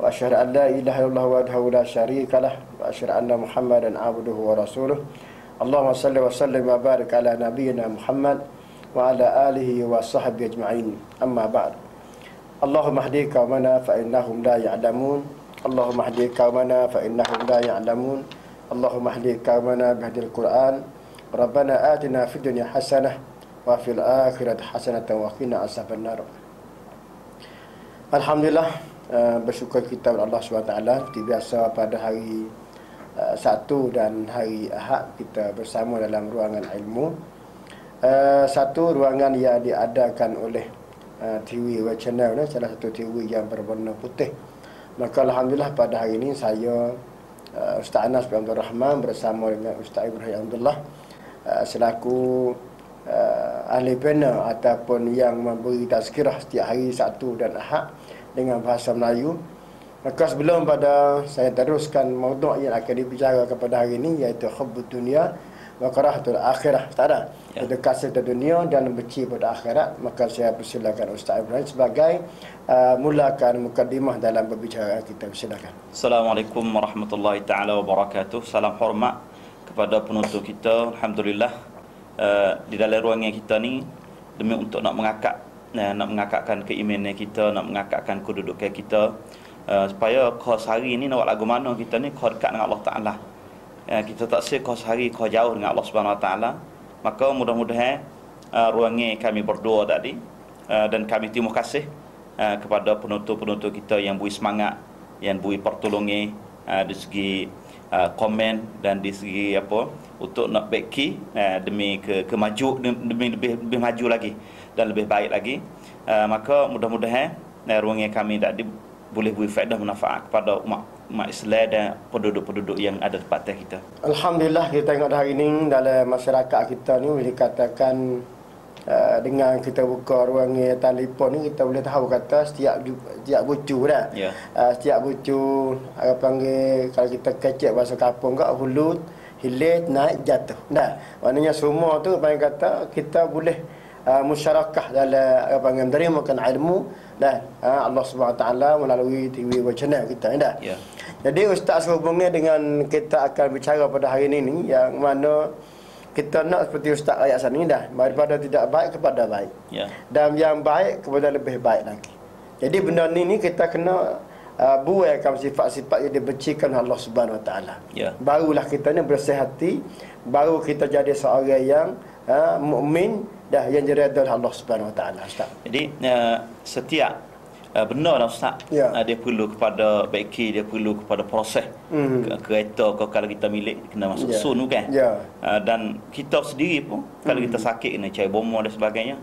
Wa asyhadu an la ilaha illallah wahdahu la syarika lahu wa asyhadu anna Muhammadan 'abduhu wa rasuluh. Allahumma shalli wa sallim wa barik ala nabiyyina Muhammad wa ala alihi wa sahbihi ajma'in. Amma ba'd. Allahumma hdi qaumana fa innahum la ya'lamun. Allahumma hdi qaumana fa innahum la ya'lamun. Allahumma hdi qaumana bihdil Qur'an. Rabbana atina fid dunya hasanah wa fil akhirati hasanatan wa qina azabannar. Alhamdulillah, bersyukur kita kepada Allah SWT. Seperti biasa pada hari Sabtu dan hari Ahad kita bersama dalam ruangan ilmu. Satu ruangan yang diadakan oleh TV Web Channel ni, salah satu TV yang berwarna putih. Maka Alhamdulillah pada hari ini saya Ustaz Anas bin Abdul Rahman bersama dengan Ustaz Ibrahim Abdullah selaku ahli panel ataupun yang memberi tazkirah setiap hari Sabtu dan Ahad dengan bahasa Melayu. Maka sebelum pada saya teruskan maudhu' yang akan dibicarakan pada hari ini, iaitu hubbud dunia wa karahatul akhirah. Tak ada itu kasih pada dunia dan benci pada akhirat. Maka saya persilakan Ustaz Ibrahim sebagai mulakan mukaddimah dalam berbicara kita. Silakan. Assalamualaikum warahmatullahi taala wabarakatuh. Salam hormat kepada penutur kita. Alhamdulillah, di dalam ruangan kita ni demi untuk nak mengakakkan keimanan kita, nak mengakakkan kedudukan kita, supaya kos hari ni nak buat lagu mana kita ni kau dekat dengan Allah Ta'ala. Kita tak sih kau sehari kau jauh dengan Allah Subhanahu Wa Taala. Maka mudah-mudahan ruangan kami berdua tadi dan kami terima kasih kepada penutur-penutur kita yang beri semangat, yang beri pertolongan di segi komen dan di segi apa untuk nak beki demi demi lebih maju lagi dan lebih baik lagi. Maka mudah-mudahan ruangan kami tadi boleh beri faedah manfaat kepada umat Islam dan penduduk-penduduk yang ada di tempat kita. Alhamdulillah, kita tengok hari ini dalam masyarakat kita ni boleh dikatakan dengan kita buka ruangan telefon ni kita boleh tahu kata setiap bucu dah. Yeah. Setiap bucu apa panggil kalau kita kecek bahasa kampung kat hulu, hilir, naik, jatuh. Dah. Maknanya semua tu apa yang kata kita boleh musyarakah dalam apa panggil menerima ilmu dan Allah Subhanahu Wa Taala melalui TV channel kita dah. Yeah. Jadi Ustaz sehubungnya dengan kita akan bicara pada hari ini yang mana kita nak seperti Ustaz ayat sana ni dah, daripada tidak baik kepada baik. Yeah. Dan yang baik kepada lebih baik lagi. Jadi benda ni kita kena buaikan sifat-sifat yang dibencikan Allah Subhanahu Wa Taala. Ya. Barulah kita ni bersih hati, baru kita jadi seorang yang mukmin dah yang diredha oleh Allah Subhanahu Wa Taala. Ustaz. Jadi setiap benar lah Ustaz, dia perlu kepada baiki, dia perlu kepada proses. Kereta kalau kita milik kena masuk sun tu kan. Dan kita sendiri pun kalau kita sakit kena cari bomo dan sebagainya.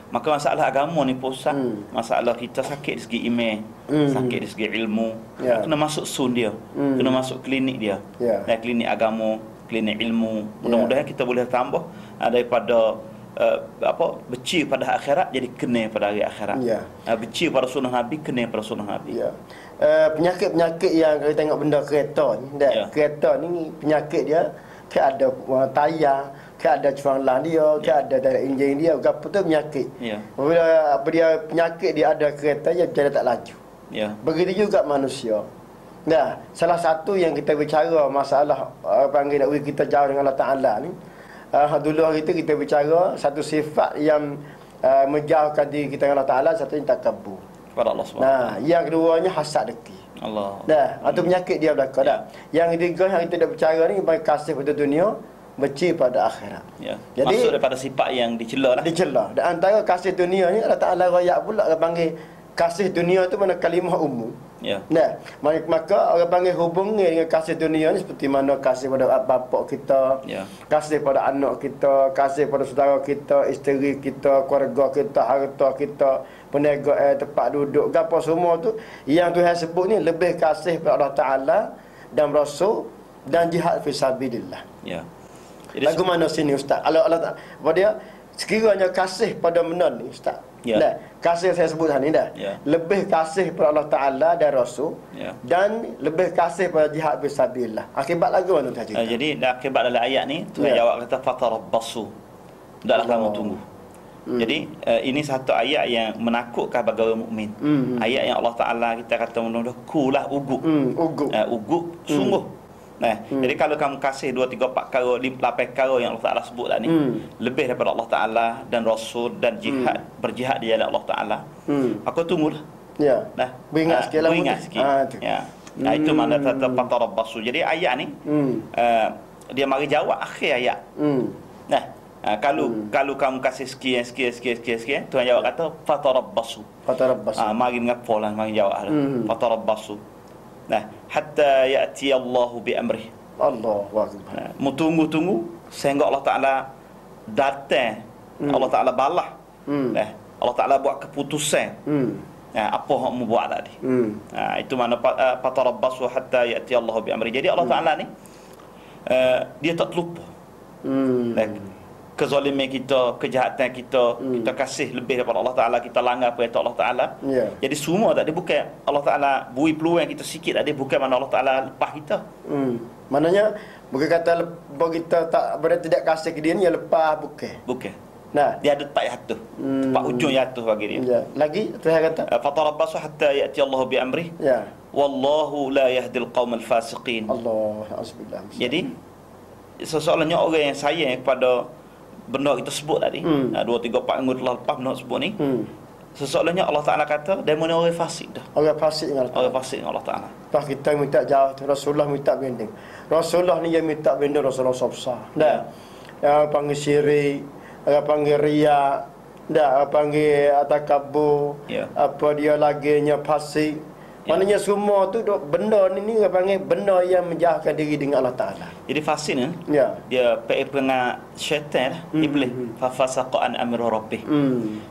Maka masalah agama ni pun Ustaz, masalah kita sakit dari segi iman, sakit dari segi ilmu, kena masuk sun dia, kena masuk klinik dia. Klinik agama, klinik ilmu. Mudah-mudahan kita boleh tambah daripada benci pada akhirat jadi kena pada hari akhirat. Benci pada sunnah Nabi kena pada sunnah Nabi. Penyakit-penyakit yang kita tengok benda kereta ni, kereta ni penyakit dia ke ada tayar, ke ada cualang dia, ke ada dalam enjin dia, apa tu penyakit. Bila dia penyakit dia ada kereta dia jadi tak laju. Begitu juga manusia. Nah, salah satu yang kita bicara masalah panggil nak kita jauh dengan Allah Taala ni, dulu hari itu kita bicara satu sifat yang menjauhkan diri kita dengan Allah Ta'ala, satunya takabur kepada Allah SWT. Nah, yang keduanya hasad dengki. Allah. Nah, itu penyakit dia belakang dah. Yang ketiga yang kita dah bicara ni baik kasih pada dunia, benci pada akhirat. Jadi masuk daripada sifat yang dicela lah. Dicela. Dan antara kasih dunia ni Allah Ta'ala royak pula dia panggil kasih dunia tu mana kalimah umum. Nah, maka orang panggil hubungi dengan kasih dunia ni seperti mana kasih pada bapak kita, kasih pada anak kita, kasih pada saudara kita, isteri kita, keluarga kita, harta kita, peniaga tempat duduk, apa semua tu yang Tuhan sebut ni lebih kasih pada Allah Taala dan Rasul dan jihad fi sabilillah. Lagu mana sini Ustaz? Allah apa dia? Sekiranya kasih pada benar ni Ustaz. Nah, kasih saya sebut tadi dah. Lebih kasih pada Allah Taala dan Rasul dan lebih kasih pada jihad fisabilillah. Akibat lagu mana tu cerita? Jadi akibat dalam ayat ni Tuhan jawab kata fatarabbasu. Hendaklah kamu tunggu. Jadi ini satu ayat yang menakutkan bagi orang mukmin. Ayat yang Allah Taala kita kata mudah kulah uguk. Uguk sungguh. Nah, jadi kalau kamu kasih 2, 3, 4 perkara, 8 perkara yang Allah Ta'ala sebut lah ni, lebih daripada Allah Ta'ala dan Rasul dan jihad, berjihad di jalan Allah Ta'ala, aku tunggulah. Nah, beringat sikit lah. Beringat sikit. Nah, itu mana kata fatarabbasu. Jadi ayat ni dia mari jawab akhir ayat. Nah, kalau kamu kasih sekian, Tuhan jawab kata fatarabbasu. Mari ngapol lah, mari jawab fatarabbasu. Nah, hatta ya'ti Allahu bi amrih. Allahu akbar. Tunggu sehingga Allah Taala datang. Allah Taala balas. Nah, Allah Taala buat keputusan. Apa yang mau buat tadi. Itu mana fatarabbasu hatta ya'ti Allahu bi amrih. Jadi Allah Taala ni dia tak terlupa. Kezaliman kita, kejahatan kita, kita kasih lebih daripada Allah Ta'ala, kita langgar perintah Allah Ta'ala. Jadi semua tak ada, bukan Allah Ta'ala beri peluang kita sikit, tak ada, bukan mana Allah Ta'ala lepas kita. Maknanya bukan kata kita tak berada tidak kasih ke dia ni, lepas bukan. Nah, dia ada tempat jatuh. Tempat ujung jatuh bagi dia. Lagi Tuhan kata fatarabbasu hatta ya'ti Allahu bi amrih. Wallahu la yahdil qaumal fasiqin. Allah azbillah. Jadi sesoalnya orang yang sayang kepada benda kita sebut tadi, 2, 3, 4 minggu telah lepas benda sebut ni, sesoalnya Allah Ta'ala kata dia mana orang fasik dah. Orang fasik dengan Allah Ta'ala. Orang fasik dengan Allah Ta'ala. Lepas kita minta jauh, Rasulullah minta binding. Rasulullah ni yang minta binding Rasulullah besar. Dah. Yang panggil syirik, yang panggil riak, dah, yang panggil takabur, apa dia laginya fasik. Maknanya semua tu benda ni orang panggil benda yang menjauhkan diri dengan Allah Ta'ala. Jadi fasik ni dia pengat syaitan iblis fa fasaqa an amri rabbih.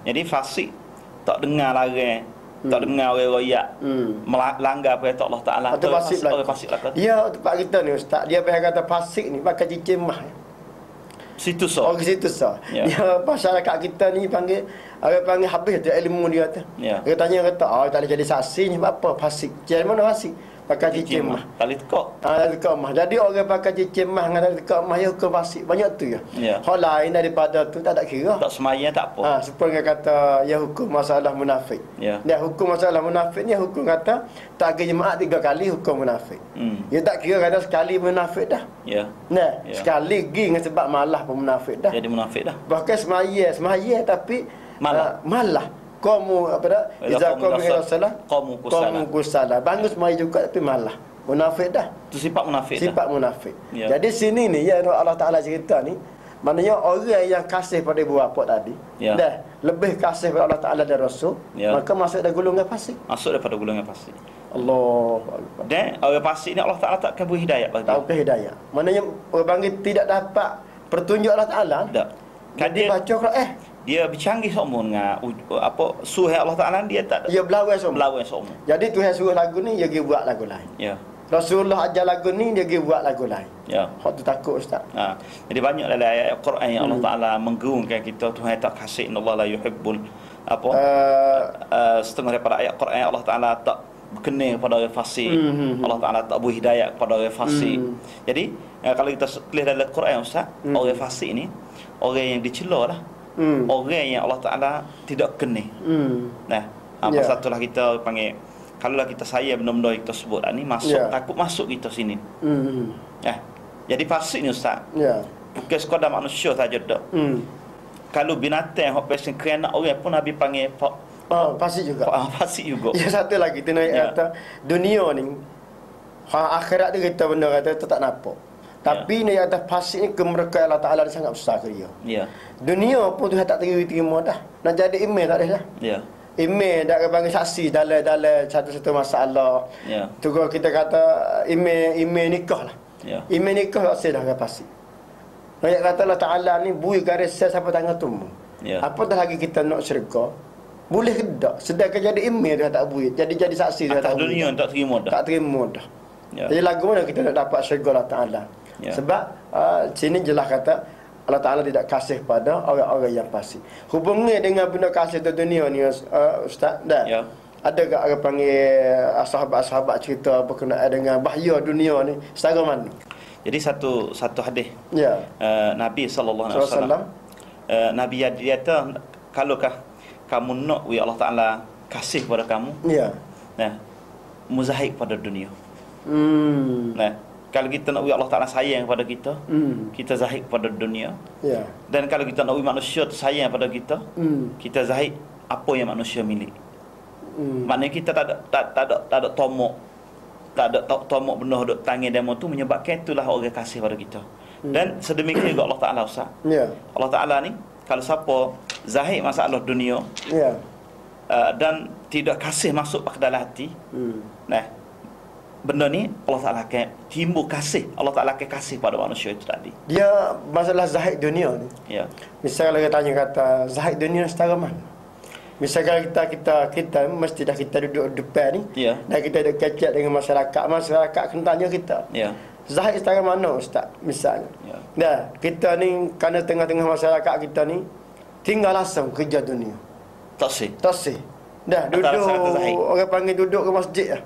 Jadi fasik tak dengar larang, tak dengar orang royak, melanggar perintah Allah Ta'ala. Atau fasik lah. Ya, tempat kita ni Ustaz, dia kata fasik ni pakai cicimah. Situ sah. Situ sah. Dia masyarakat kita ni panggil habis tu ilmu dia tu. Dia tanya kata, tak boleh jadi saksi ni apa fasik. Jadi mana fasik? Pakai cicimah. Tali tekak. Tali tekak mah. Jadi orang pakai cicimah dengan tali tekak mah, ya hukum fasik. Banyak tu ya. Hal lain daripada tu tak ada kira. Tak semayang tak apa. Supaya kata ya hukum masalah munafik. Dia hukum masalah munafik ni hukum kata tak pergi jemaah 3 kali hukum munafik. Dia tak kira kata sekali munafik dah. Sekali pergi dengan sebab malah pun munafik dah. Jadi munafik dah. Bahkan semayang tapi malah. qamu apa dah? Iza qamu ila salah qamu kusala. Bangun semai juga tapi malah. Munafik dah. Itu sifat munafik. Sifat munafik. Ya. Jadi sini ni ya Allah Taala cerita ni, maknanya orang yang kasih pada ibu bapa tadi, dah lebih kasih pada Allah Taala dan Rasul, maka masuk dalam golongan fasik. Masuk daripada golongan fasik. Allahu Akbar. Dan orang fasik ni Allah Taala takkan beri hidayah bagi. Tak beri hidayah. Maknanya orang panggil tidak dapat petunjuk Allah Taala. Tak. Kan dia baca Quran, dia bercanggih semua dengan apa suhai Allah Taala, dia tak. Dia berlawan semua. Jadi Tuhan suruh lagu ni, dia pergi buat lagu lain. Ya. Rasulullah ajar lagu ni, dia pergi buat lagu lain. Ya. Hak tu takut Ustaz. Jadi banyak dalam ayat Quran yang Allah Taala menggerungkan kita, Tuhan tak kasih, innallaha la yuhibbul apa setengah daripada ayat Quran Allah Taala tak berkenan kepada orang fasik. Allah Taala tak beri hidayah kepada orang fasik. Jadi kalau kita lihat dalam Quran Ustaz, orang fasik ni orang yang dicela lah. Orang yang Allah Taala tidak kenal. Nah, apa satulah kita panggil, kalau kita sayang benda-benda yang kita sebut ni masuk, takut masuk kita sini. Jadi fasik ni Ustaz. Bukan sekadar manusia saja dah. Kalau binatang hok pesen kerana orang pun Nabi panggil fasik juga. Fasik juga. Ya, satu lagi tu naik kata dunia ni akhirat tu kita benda kata tu tak nampak. Tapi ni atas fasik ni kemerdekaan Allah Taala sangat besar ke dia. Ya. Dunia pun Tuhan tak terima dah. Nak jadi imam tak ada dah. Ya. Imam dak panggil saksi dalam satu-satu masalah. Ya. Tu kalau kita kata imam nikah lah. Ya. Imam nikah tak sedah ke fasik. Ayat kata Allah Taala ni bui garis siapa tangan tumu. Ya. Apatah lagi kita nak syurga. Boleh ke tak? Sedangkan jadi imam dia tak bui. Jadi saksi dia tak bui. Dunia tak terima dah. Tak terima dah. Ya. Jadi lagu mana kita nak dapat syurga Allah Taala? Ya. Sebab sini jelas kata Allah Taala tidak kasih pada orang-orang yang fasik. Hubungnya dengan benda kasih di dunia ni Ustaz dah. Ya. Ada ke orang panggil sahabat-sahabat cerita berkenaan dengan bahaya dunia ni secara mana? Jadi satu hadis. Ya. Nabi sallallahu alaihi wasallam Nabi dia kata, kalaukah kamu nak Allah Taala kasih kepada kamu, ya. Nah, muzahid pada dunia. Nah, kalau kita nak Allah Taala sayang kepada kita, kita zahid kepada dunia. Ya. Dan kalau kita nak manusia tu sayang pada kita, kita zahid apa yang manusia milik. Maknanya kita tak ada tomok, tak ada tomok benda duk tangan demo tu, menyebabkan itulah orang kasih pada kita. Dan sedemikian juga Allah Taala Ustaz. Ya. Allah Taala ni kalau siapa zahid masalah dunia, ya, dan tidak kasih masuk ke dalam hati, nah, benda ni Allah Taala akan timbul kasih. Allah Taala akan kasih pada manusia itu tadi. Dia masalah zahid dunia ni. Ya. Misalnya kita tanya kata zahid dunia setara mana? Misalkan kita mesti dah kita duduk depan ni, ya, dan kita duduk kecek dengan masyarakat kena tanya kita. Ya. Zahid setara mana Ustaz? Misalnya. Ya. Dah, kita ni kerana tengah-tengah masyarakat kita ni tinggal langsung kerja dunia. Tak sih. Dah duduk, orang panggil duduk ke masjid lah.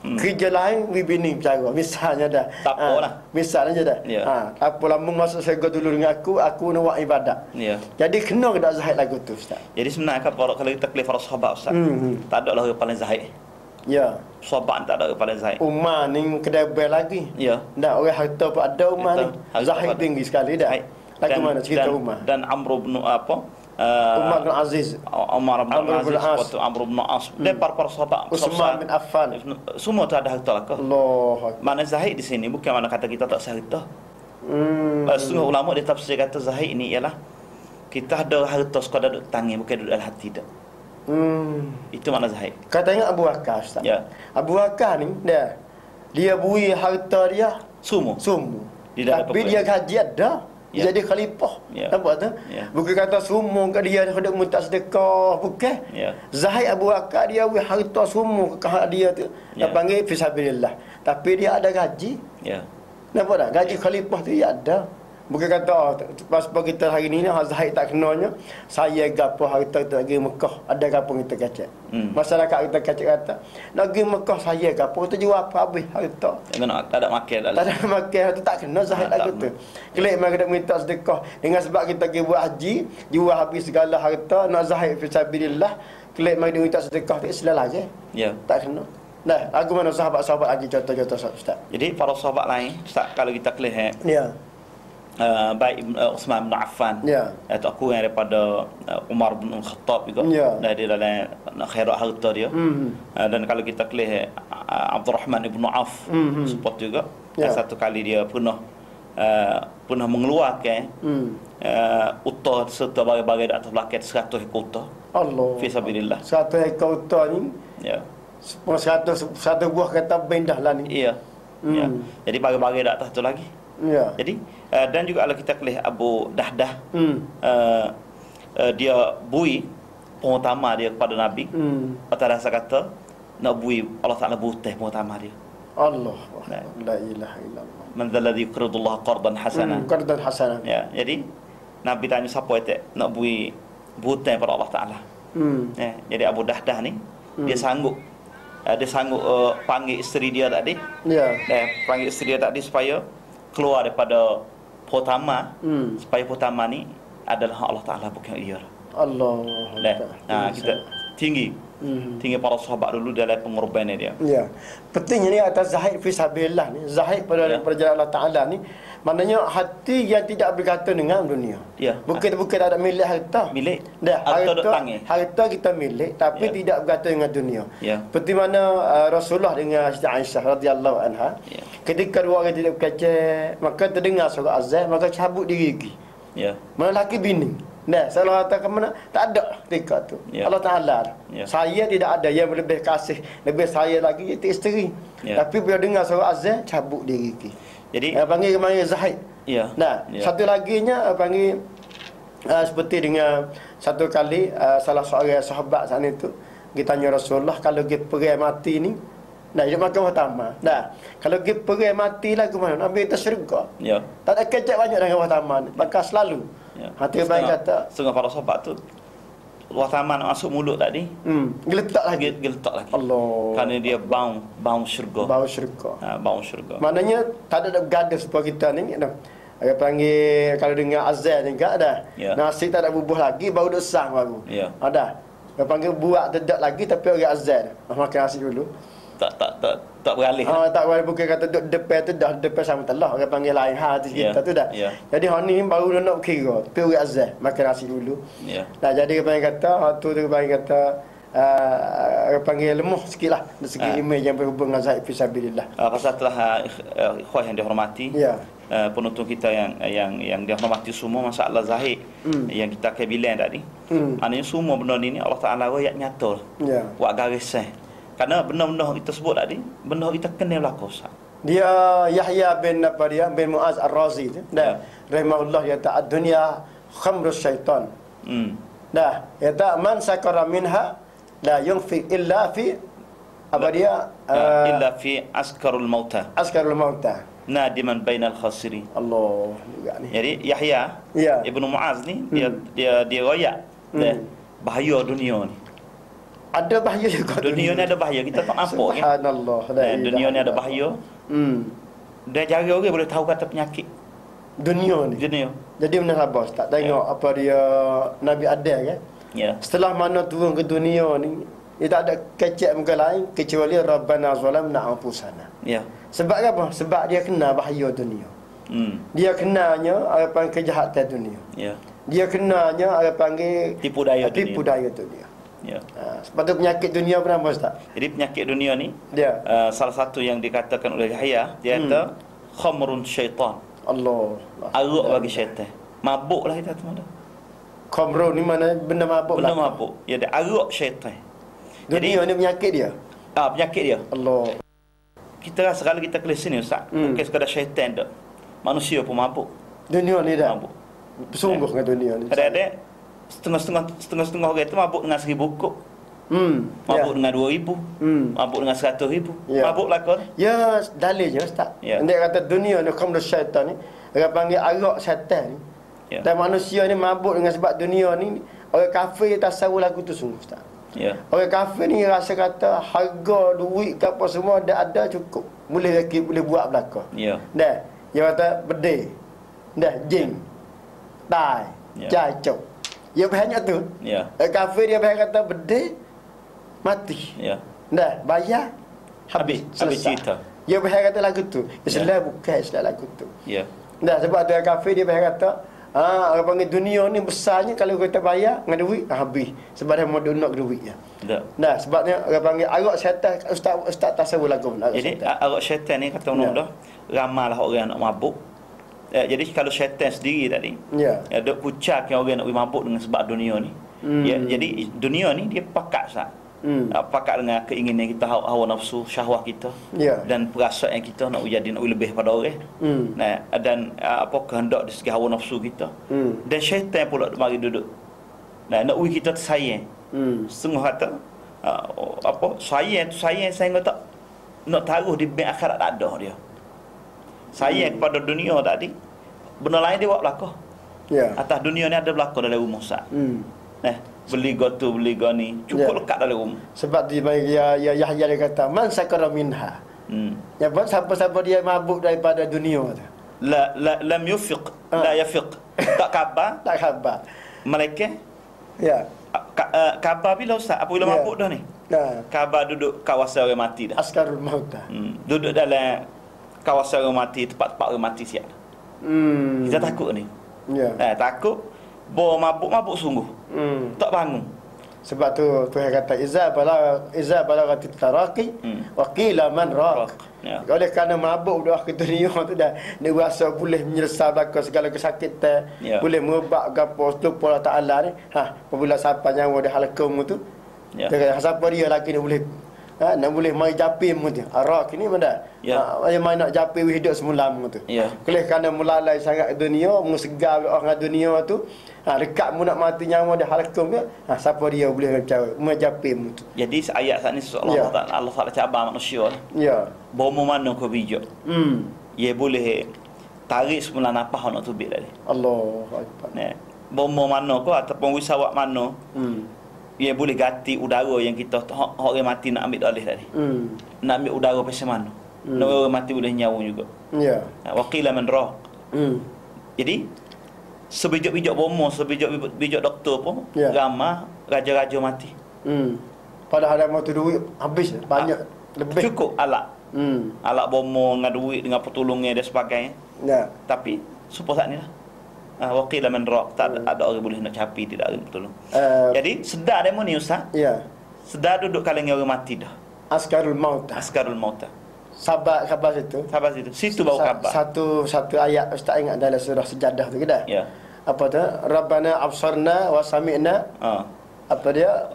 Kerja lain, bini bercara. Misalnya dah. Tak apalah. Misalnya je dah. Ya. Apa lambung masuk syurga dulu dengan aku nak buat ibadat. Ya. Jadi kena ke tak zahid lagu tu Ustaz? Jadi sebenarnya kalau kita kelih para sahabat Ustaz, tak ada lah orang paling zahid. Ya. Sahabat tak ada orang paling zahid. Umar ni kedai bel lagi. Ya. Dah orang harta pun ada Umar ni. Zahid tinggi sekali dah. Lagu mana cerita Umar? Dan Amr bin apa? Umar bin Aziz, Umar bin Aziz, waktu Amr bin As, dan para sahabat, Utsman bin Affan, semua tu ada harta lah. Allah. Mana zahid di sini bukan mana kata kita tak harta. Setengah ulama dia tafsir kata zahid ni ialah kita ada harta sekadar duduk tangan, bukan duduk dalam hati dah. Itu makna zahid. Katanya Abu Bakar Ustaz. Ya. Abu Bakar ni dia bui harta dia semua. Tapi dia gaji ada. Ya. Jadi khalifah. Ya. Nampak tu? Ya. Bukan kata semua kat dia hendak minta sedekah, bukan. Ya. Zahid Abu Bakar dia bui harta semua ke hak dia tu. Dia panggil fisabilillah. Tapi dia ada gaji. Ya. Nampak tak? Gaji khalifah tu dia ada. Bukan kata pas kita hari ni Zahid tak kenanya saya gapo harta kita pergi Mekah, ada gapo kita kacak. Masyarakat kita kacak kata nak pergi Mekah saya gapo kita jual apa habis harta. Tak ada makan dalam. Tak ada makan tu tak kena Zahid lagu tu. Kelik mereka nak minta sedekah dengan sebab kita pergi buat haji, jual habis segala harta nak Zahid fi sabilillah, kelik mereka minta sedekah tak Islam aja. Ya. Tak kena. Nah, aku mana sahabat-sahabat lagi contoh-contoh Ustaz. Jadi para sahabat lain Ustaz kalau kita kelik ya. baik Uthman bin Affan, atau aku yang daripada Umar bin Khattab juga, dari dalam khairat harta dia. Dan kalau kita kelih Abdurrahman bin Auf support juga. Satu kali dia pernah mengeluarkan unta serta bagai-bagai di atas belakang 100 ekor unta. Allah. Fi sabilillah. 100 ekor unta ni. Ya. 100 buah kata bendah lah ni. Ya. Jadi bagai-bagai di atas tu lagi. Ya. Jadi dan juga kalau kita kelih Abu Dahdah, dia bui pengutama dia kepada Nabi. Atas rasa kata nak bui Allah Taala butih pengutama dia. Allah. La ilaha illallah. Man dzalladzi yuqridullah qardan hasana. Qardan hasana. Ya, jadi Nabi tanya siapa itu nak bui butih pada Allah Taala. Jadi Abu Dahdah ni dia sanggup panggil isteri dia tadi. Panggil isteri dia tadi supaya keluar daripada pertama, supaya pertama ni adalah Allah Taala bukan ia. Allah. Kita tinggi para sahabat dulu dalam pengorbanan dia. Ya. Pentingnya ni atas zahid fi sabilillah ni, zahid pada jalan Allah Taala ni, maknanya hati yang tidak berkaitan dengan dunia. Bukan ada milik harta. Milik. Harta kita milik tapi tidak berkaitan dengan dunia. Seperti mana Rasulullah dengan Siti Aisyah radhiyallahu anha, ketika dua orang tidak berkecek, maka terdengar suara azan, maka cabut diri gigi. Mana laki bini. Salah kata ke mana? Tak ada ketika tu. Allah Ta'ala. Saya tidak ada yang lebih kasih, lebih saya lagi itu isteri. Tapi bila dengar suara azan, cabut diri gigi. Jadi panggil zahid. Satu laginya panggil seperti dengan satu kali salah seorang sahabat sana itu kita tanya Rasulullah, kalau dia pergi mati ni, hidup makan pertama. Kalau dia pergi mati lah ke mana? Ambil kita syurga. Tak ada kecek banyak dengan pertama ni. Maka selalu hati baik kata setengah para sahabat tu wataman masuk mulut tadi, geletak lagi. Allah. Kerana dia bau syurga. Bau syurga. Maknanya tak ada gadas buat kita ni. Dia panggil kalau dengar azan juga dah. Nasi tak ada bubuh lagi, bau dosang baru. Ada. Dia panggil buat dedak lagi tapi orang azan. Makan nasi dulu. Tak beralih. Tak beralih, bukan kata duduk depan tu dah depan sama telah. Orang panggil lain hati kita tu dah. Jadi hang ni baru nak kira. Tapi orang azan makan nasi dulu. Jadi dia panggil kata tu dia panggil kata orang panggil lemah sikitlah dari segi imej yang berhubung dengan zahid fi sabilillah. Pasal telah ikhwah yang dihormati. Penonton kita yang dihormati semua, masalah zahid yang kita bilang tadi. Maknanya semua benda ni Allah Taala ayat nyata. Buat garis Karena benda-benda kita sebut tadi, benda kita kena berlaku. Dia Yahya bin Muaz Ar-Razi tu. Rahimahullah ya ta ad-dunya khamrus syaitan. Ya ta man sakara minha la yunfi illa fi apa dia illa fi askarul mauta. Askarul mauta. Nadiman bainal khasirin. Allah juga ni. Jadi Yahya Ibnu Muaz ni dia royak bahaya dunia ni. Ada bahaya juga. Dunia ni ada bahaya, kita tak nampak kan. Subhanallah. Dunia ni ada bahaya. Dia jaga orang boleh tahu kata penyakit dunia ni. Jadi benar apa Ustaz? Tengok apa dia Nabi Adam kan? Setelah mana turun ke dunia ni, dia tak ada kecek muka lain kecuali Rabbana zalamna anfusana. Sebab apa? Sebab dia kena bahaya dunia. Dia kenanya apa panggil kejahatan dunia. Dia kenanya apa panggil tipu daya dunia. Sebab tu penyakit dunia berapa Ustaz? Jadi penyakit dunia ni salah satu yang dikatakan oleh Yahya, dia kata khamrun syaitan. Allah. Arak bagi syaitan. Mabuk lah kita tu ada. Khamrun ni mana benda mabuk? Benda mabuk. Ya, dia arak syaitan. Dunia ni penyakit dia. Penyakit dia. Allah. Kita rasa kalau kita kelis sini Ustaz, bukan sekadar syaitan dah. Manusia pun mabuk. Dunia ni dah mabuk. Sungguh dengan dunia ni. Ada setengah orang itu mabuk dengan 1000 kok. Mabuk dengan 2000. Mabuk dengan 100,000. Mabuk lah kau. Ya, dalilnya Ustaz. Dia kata dunia ni khamrus syaitan ni, dia panggil arak syaitan ni. Dan manusia ni mabuk dengan sebab dunia ni. Orang kafir tasawuf lagu tu sungguh Ustaz. Orang kafir ni rasa kata harga duit ke apa semua dah ada cukup. Boleh buat belaka. Dah. Dia kata bedil. Dah jin. Tai. Cacok. Dia banyak tu. Kafir dia banyak kata bedil mati. Dah bayar habis cerita. Dia banyak kata lagu tu. Islam bukan Islam lagu tu. Dah sebab tu kafir dia kata, orang panggil dunia ni besarnya kalau kita bayar dengan duit habis. Sebab dia mau nak duit je. Nah, sebabnya orang panggil arak syaitan. Ustaz tasawuf lagu. Jadi arak syaitan ni kata orang dah ramailah orang nak mabuk. Jadi kalau syaitan sendiri tadi, dok kucakkan orang nak mabuk dengan sebab dunia ni. Jadi dunia ni dia pakat sah. Pakat dengan keinginan kita, hawa nafsu, syahwah kita, dan perasaan kita nak jadi nak lebih pada orang. Nah, dan apa kehendak dari segi hawa nafsu kita. Dan syaitan pula mari duduk. Nah, nak kita tersayang. Sungguh kata apa sayang sehingga tak nak taruh di bank akhirat tak ada dia. Sayang kepada dunia tadi, benda lain dia buat belakang. Atas dunia ni ada belakang dalam rumah sat. Beli gotu beli goni cukup lekat dalam rumah. Sebab dia Yahya dia kata man sakara minha. Ya buat siapa-siapa dia mabuk daripada dunia tu. Lam yufiq, la yafiq. Tak khabar. Malaikat khabar bila ustaz apabila mabuk dah ni. Khabar duduk kawasan orang mati dah. Askarul maut. Duduk dalam kawasan orang mati, tempat-tempat orang mati siap. Kita takut ni. Takut bawa mabuk sungguh. Tak bangun. Sebab tu Tuhan kata iza balagati taraqi wa qila man raq. Oleh kerana mabuk dah ke dunia tu dah dia rasa boleh menyelesaikan segala kesakitan, boleh mengubah gapo lupa Allah Taala ni. Apabila siapa nyawa di halaqum tu. Dia kata siapa dia lagi ni boleh nak boleh mai japim tu. Arak ni benda. Mai nak japim hidup semula tu. Oleh kerana melalai sangat dunia, mengesegar orang dunia tu. Dekat mu nak mati nyawa dia halaqum ke? Siapa dia boleh menjapim tu. Jadi ayat saat ni Allah Taala cabar manusia. Bomo mana kau bijak. Ia boleh tarik semula nafas nak tubik tadi. Allahu akbar. Bomo mana kau ataupun wisawak mana. Ia boleh ganti udara yang kita orang mati nak ambil alih tadi. Nak ambil udara pasal mana. Nak orang mati boleh nyawa juga. Waqila man raq. Jadi sebijak-bijak bomo, sebijak doktor pun ramah raja-raja mati. Padahal ada tu duit habis banyak lebih cukup alat. Alat bomo dengan duit dengan pertolongan dan sebagainya. Tapi supaya saat ni lah. Waqila man raq, tak ada orang boleh nak capi, tidak ada pertolong. Jadi sedar demo ni ustaz. Sedar duduk kalangan orang mati dah. Askarul maut. Sabar khabar situ. Situ bawa khabar. Satu ayat ustaz ingat dalam surah Sejadah tu ke dah? Apa tu? Rabbana absarna wa sami'na. Apa dia?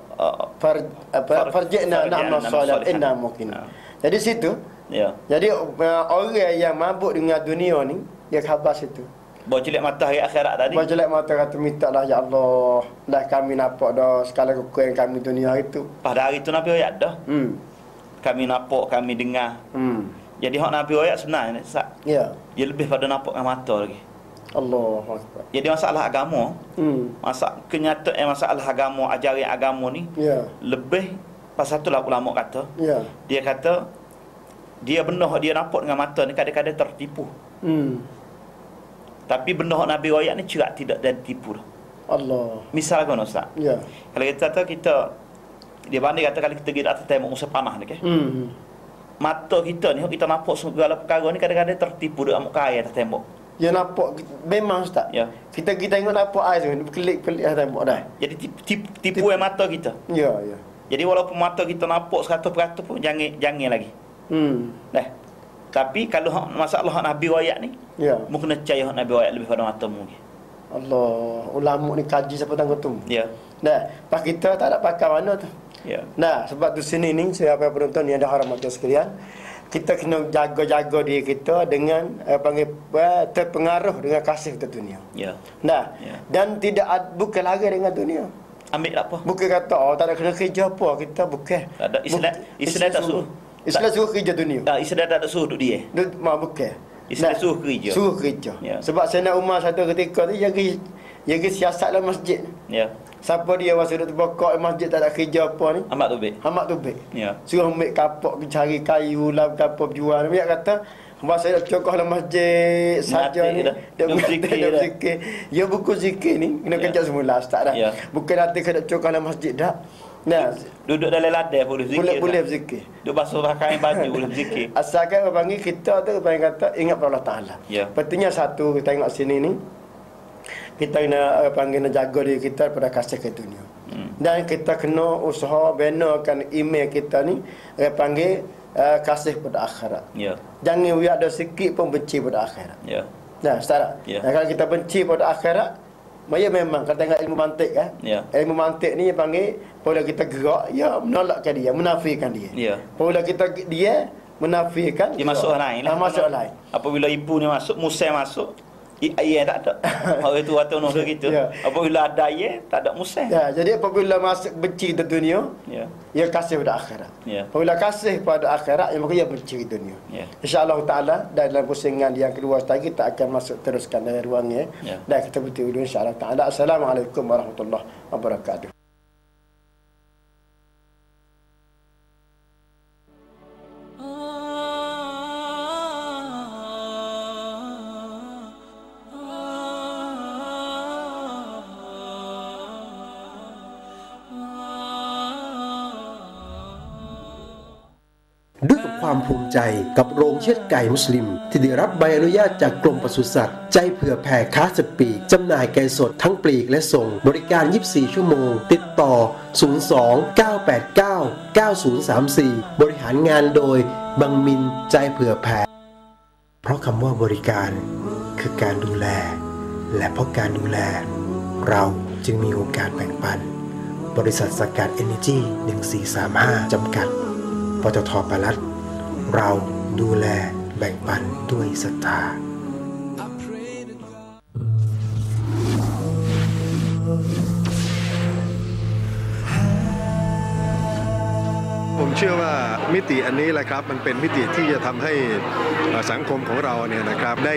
Farji'na na'mal salih inna muqinun. Jadi situ. Jadi orang yang mabuk dengan dunia ni, dia khabar situ. Bawa jelek mata hari akhirat tadi. Bawa jelek mata kata minta lah ya Allah. Dah kami nampak dah segala kekuatan kami dunia itu. Pada hari itu Nabi ayat dah. Kami nampak, kami dengar. Jadi hak Nabi ayat sebenarnya dia lebih pada nampak dengan mata lagi. Allahu akbar. Jadi masalah agama, kenyataan masalah agama, ajaran agama ni lebih pasal itulah ulama kata. Dia kata dia benar dia nampak dengan mata ni kadang-kadang tertipu. Tapi benda hak Nabi ayat ni cerak tidak dan tipu dah. Allah. Misal kan ustaz. Kalau kita kata dia banding kata kalau kita pergi atas tembok musim panah ni mata kita ni kita nampak segala perkara ni kadang-kadang tertipu duk amuk air atas tembok. Ya nampak memang ustaz. Kita tengok nampak air tu kelip-kelip atas tembok dah. Jadi tipu mata kita. Jadi walaupun mata kita nampak 100% pun jangan lagi. Tapi kalau masalah Nabi ayat ni mu kena percaya Nabi ayat lebih pada matamu ni. Allah, ulama ni kaji siapa tangguh tu. Pas kita tak ada pakai mana tu. Nah, sebab tu sini ni siapa penonton yang ada hormat sekalian, kita kena jaga-jaga diri kita dengan terpengaruh dengan kasih kita dunia. Dan bukan lagi dengan dunia. Ambil apa? Bukan kata tak ada kena kerja apa, kita bukan. Tak ada Islam tak suruh. Islam suruh kerja dunia. Islam tak ada suruh duduk dia. Bukan. Islam suruh kerja. Suruh kerja. Sebab Sayyidina Umar satu ketika tu jaga siasat dalam masjid. Siapa dia masa duduk terbokok masjid tak ada kerja apa ni? Amat tubik. Suruh ambil kapok cari kayu lah kapok jual. Dia kata masa nak cokoh dalam masjid saja ni dia zikir. Ya buku zikir ni kena kerja semula start dah. Bukan nanti kena cokoh dalam masjid dah. Nah, duduk dalam ladai boleh zikir. Boleh berzikir. Duduk basuh pakai baju boleh berzikir. Asalkan orang panggil kita tu orang kata ingat pada Allah Taala. Ya. Pentingnya satu kita tengok sini ni. Kita kena panggil jaga diri kita pada kasih ke dunia. Dan kita kena usaha benakan email kita ni orang panggil kasih pada akhirat. Ya. Jangan biar ada sikit pun benci pada akhirat. Ya. Nah, setara. Ya. Kalau kita benci pada akhirat, ya memang kalau tengok ilmu mantik kan. Ya. Ilmu mantik ni panggil apabila kita gerak, ya menolakkan dia, menafikan dia. Ya. Apabila kita dia menafikan dia masuk lain lah. Masuk lain. Apabila ibu ni masuk, musim masuk, ayah tak ada. Orang tu atau noh gitu. Ya. Apabila ada ayah, tak ada musim. Ya, jadi apabila masuk benci ke dunia, ya. Ia kasih pada akhirat. Ya. Apabila kasih pada akhirat, maka ia benci ke dunia. Ya. Insya-Allah Taala dalam pusingan yang kedua tadi kita akan masuk teruskan dari ruangnya. Ya. Dan kita bertemu dulu insya-Allah Taala. Assalamualaikum warahmatullahi wabarakatuh.ด้วยกับความภูมิใจกับโรงเชือดไก่มุสลิมที่ได้รับใบอนุญาตจากกรมปศุสัตว์ใจเผื่อแผ่ค้าสัตว์ปีกจำหน่ายไก่สดทั้งปลีกและส่งบริการ 24 ชั่วโมงติดต่อ 02-989-9034 บริหารงานโดยบังมินใจเผื่อแผ่เพราะคำว่าบริการคือการดูแลและเพราะการดูแลเราจึงมีโอกาสแบ่งปันบริษัทสกัด Energy 1435 จำกัดปตท.ปลัดเราดูแลแบ่งปันด้วยศรัทธา ผมเชื่อว่ามิติอันนี้แหละครับมันเป็นมิติที่จะทำให้สังคมของเราเนี่ยนะครับได้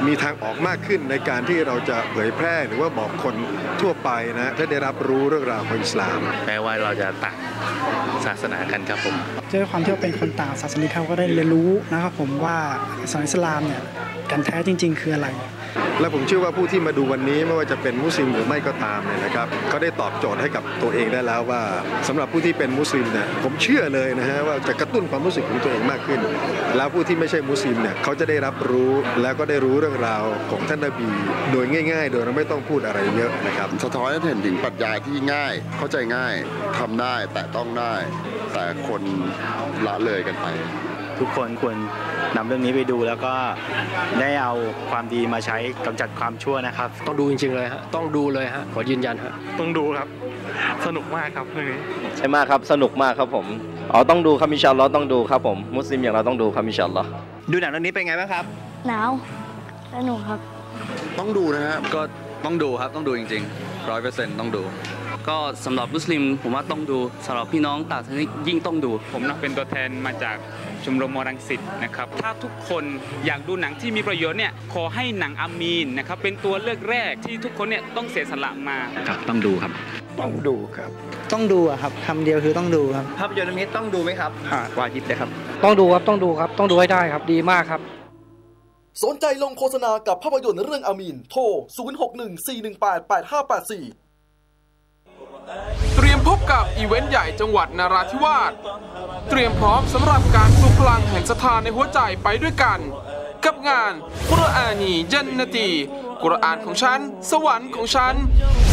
มีทางออกมากขึ้นในการที่เราจะเผยแพร่หรือว่าบอกคนทั่วไปนะให้ได้รับรู้เรื่องราวของอิสลามแม้ว่าเราจะต่างศาสนากันครับผมด้วยความที่เราเป็นคนต่างศาสนาเขาก็ได้เรียนรู้นะครับผมว่าศาสนาอิสลามเนี่ยการแท้จริงๆคืออะไรและผมเชื่อว่าผู้ที่มาดูวันนี้ไม่ว่าจะเป็นมุสลิมหรือไม่ก็ตามเนี่ยนะครับเขาได้ตอบโจทย์ให้กับตัวเองได้แล้วว่าสำหรับผู้ที่เป็นมุสลิมเนี่ยผมเชื่อเลยนะฮะว่าจะกระตุ้นความรู้สึกของตัวเองมากขึ้นแล้วผู้ที่ไม่ใช่มุสลิมเนี่ยเขาจะได้รับรู้แล้วก็ได้รู้เรื่องราวของท่านนบีโดยง่ายๆโดยเราไม่ต้องพูดอะไรเยอะนะครับสะท้อนให้เห็นถึงปรัชญาที่ง่ายเข้าใจง่ายทำได้แต่ต้องได้แต่คนละเลยกันไปทุกคนควรนำเรื่องนี้ไปดูแล้วก็ได้เอาความดีมาใช้กำจัดความชั่วนะครับต้องดูจริงๆเลยฮะต้องดูเลยฮะขอยืนยันฮะต้องดูครับสนุกมากครับเรื่องนี้ใช่มากครับสนุกมากครับผมต้องดูครับอินชาอัลลอฮ์ต้องดูครับผมมุสลิมอย่างเราต้องดูครับอินชาอัลลอฮ์ดูหนังเรื่องนี้เป็นไงบ้างครับหนาวสนุกครับต้องดูนะฮะก็ต้องดูครับต้องดูจริงๆ 100% ต้องดูก็สำหรับมุสลิมผมว่าต้องดูสำหรับพี่น้องต่างศาสนายิ่งต้องดูผมเป็นตัวแทนมาจากชมรมมอรังสิตนะครับถ้าทุกคนอยากดูหนังที่มีประโยชน์เนี่ยขอให้หนังอามีนนะครับเป็นตัวเลือกแรกที่ทุกคนเนี่ยต้องเสียสละมาครับต้องดูครับต้องดูครับต้องดูครับคำเดียวคือต้องดูครับภาพยนตร์เรื่องนี้ต้องดูไหมครับวาญิบเลยครับต้องดูครับต้องดูครับต้องดูให้ได้ครับดีมากครับสนใจลงโฆษณากับภาพยนตร์เรื่องอามีนโทร 0614188584เตรียมพบกับอีเวนต์ใหญ่จังหวัดนราธิวาสเตรียมพร้อมสำหรับการปลุกพลังแห่งศรัทธาในหัวใจไปด้วยกันกับงานกุรอานีญันนตีกุรอานของฉันสวรรค์ของฉัน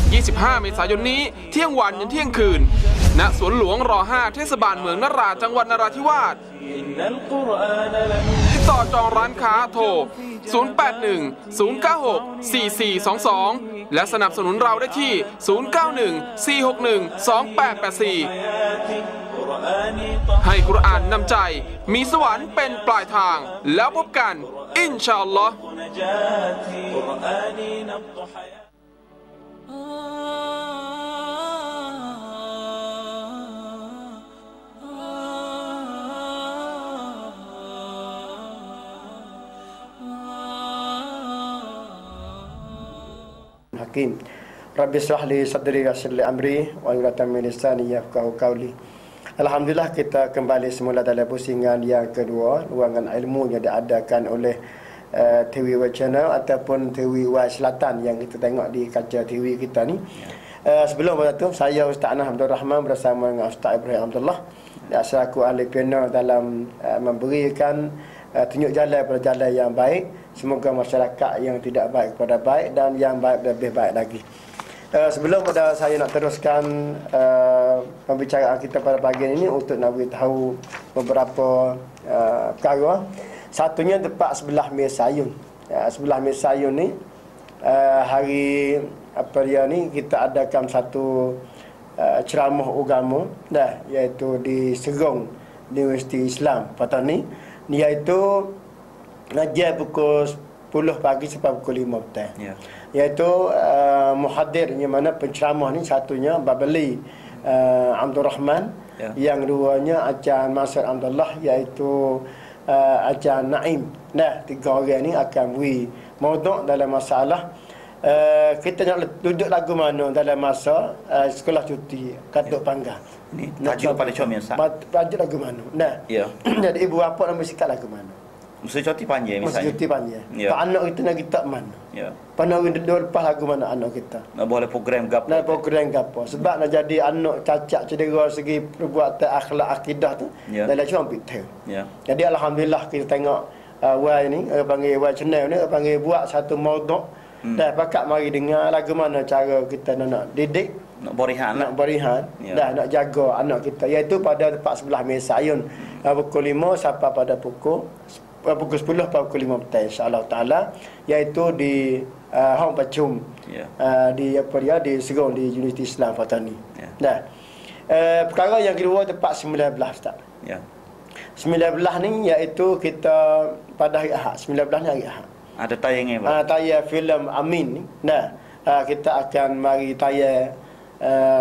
25 เมษายนนี้เที่ยงวันยันเที่ยงคืนณสวนหลวงร.5 เทศบาลเมืองนราจังหวัดนราธิวาสติดต่อจองร้านค้าโทร 081-096-4422 และสนับสนุนเราได้ที่ 091-461-2884 ให้กุรอานนำใจมีสวรรค์เป็นปลายทางแล้วพบกันอินชาอัลลอฮ์Hakim Rabbi shrah li sadri wa yassir li amri wa hlul min lisani yafqahu qawli. Alhamdulillah kita kembali semula dalam pusingan yang kedua ruangan ilmu yang diadakan oleh TV Channel ataupun TV Selatan yang kita tengok di kaca TV kita ni. Sebelum itu, saya Ustaz Anas Abdul Rahman bersama dengan Ustaz Ibrahim Abdullah selaku ahli piano dalam memberikan tunjuk jalan pada jalan yang baik. Semoga masyarakat yang tidak baik kepada baik dan yang baik lebih baik lagi. Sebelum pada saya nak teruskan pembicaraan kita pada pagi ini untuk nak beritahu beberapa perkara. Satunya tepat sebelah Mesayun. Sebelah Mesayun ni hari apa dia ni kita adakan satu ceramah agama iaitu di Serong Universiti Islam Patani, iaitu ngajar pukul 10 pagi sampai pukul 5 petang. Iaitu muhadir yang mana penceramah ni satunya Babali Abdul Rahman, yang duanya Ajan Masud Abdullah iaitu Ajan Naim. Tiga orang ni akan beri mauduk dalam masalah kita nak duduk lagu mana dalam masa sekolah cuti katuk panggang. Ini tajuk pada comel Ustaz. Tajuk lagu mana. Jadi ibu bapa nak bersikap lagu mana. Masa cuti panjang misalnya. Masa cuti panjang. Pak anak kita nak kita mana. Pandang duduk lepas lagu mana anak kita. Nak boleh program gapo. Nak program gapo. Sebab nak jadi anak cacat cedera segi perbuatan akhlak akidah tu. Dalam cuma betul. Jadi alhamdulillah kita tengok wai ni, panggil wai channel ni, panggil buat satu mauduk. Dah pakat mari dengar lagu mana cara kita nak didik, nak berihan, nak jaga anak kita, iaitu pada tempat sebelah Mesayun pukul 5 sampai pada pukul 10 pada pukul 5 petang insya-Allah taala, iaitu di Hong Pacum di apa dia di Serong di Universiti Islam Patani. Perkara yang kedua tempat 19 Ustaz. 19 ni iaitu kita pada hari Ahad. 19 ni hari Ahad. Ada tayangnya Pak? Tayang filem Amin ni. Kita akan mari tayang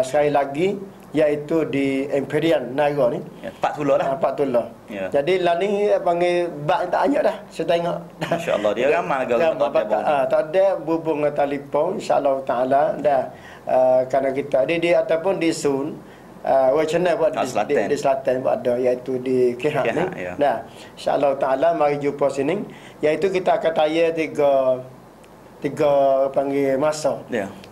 sekali lagi iaitu di Imperial Naga ni. 40 lah. 40. Jadi lah ni panggil bak tak banyak dah. Saya tengok. Masya-Allah dia ramai tak ada hubung telefon insya-Allah taala dah kerana kita di ataupun di Sun channel buat di Selatan buat ada iaitu di Kehak ni. Insya-Allah taala mari jumpa sini, iaitu kita akan tayang tiga panggil masa.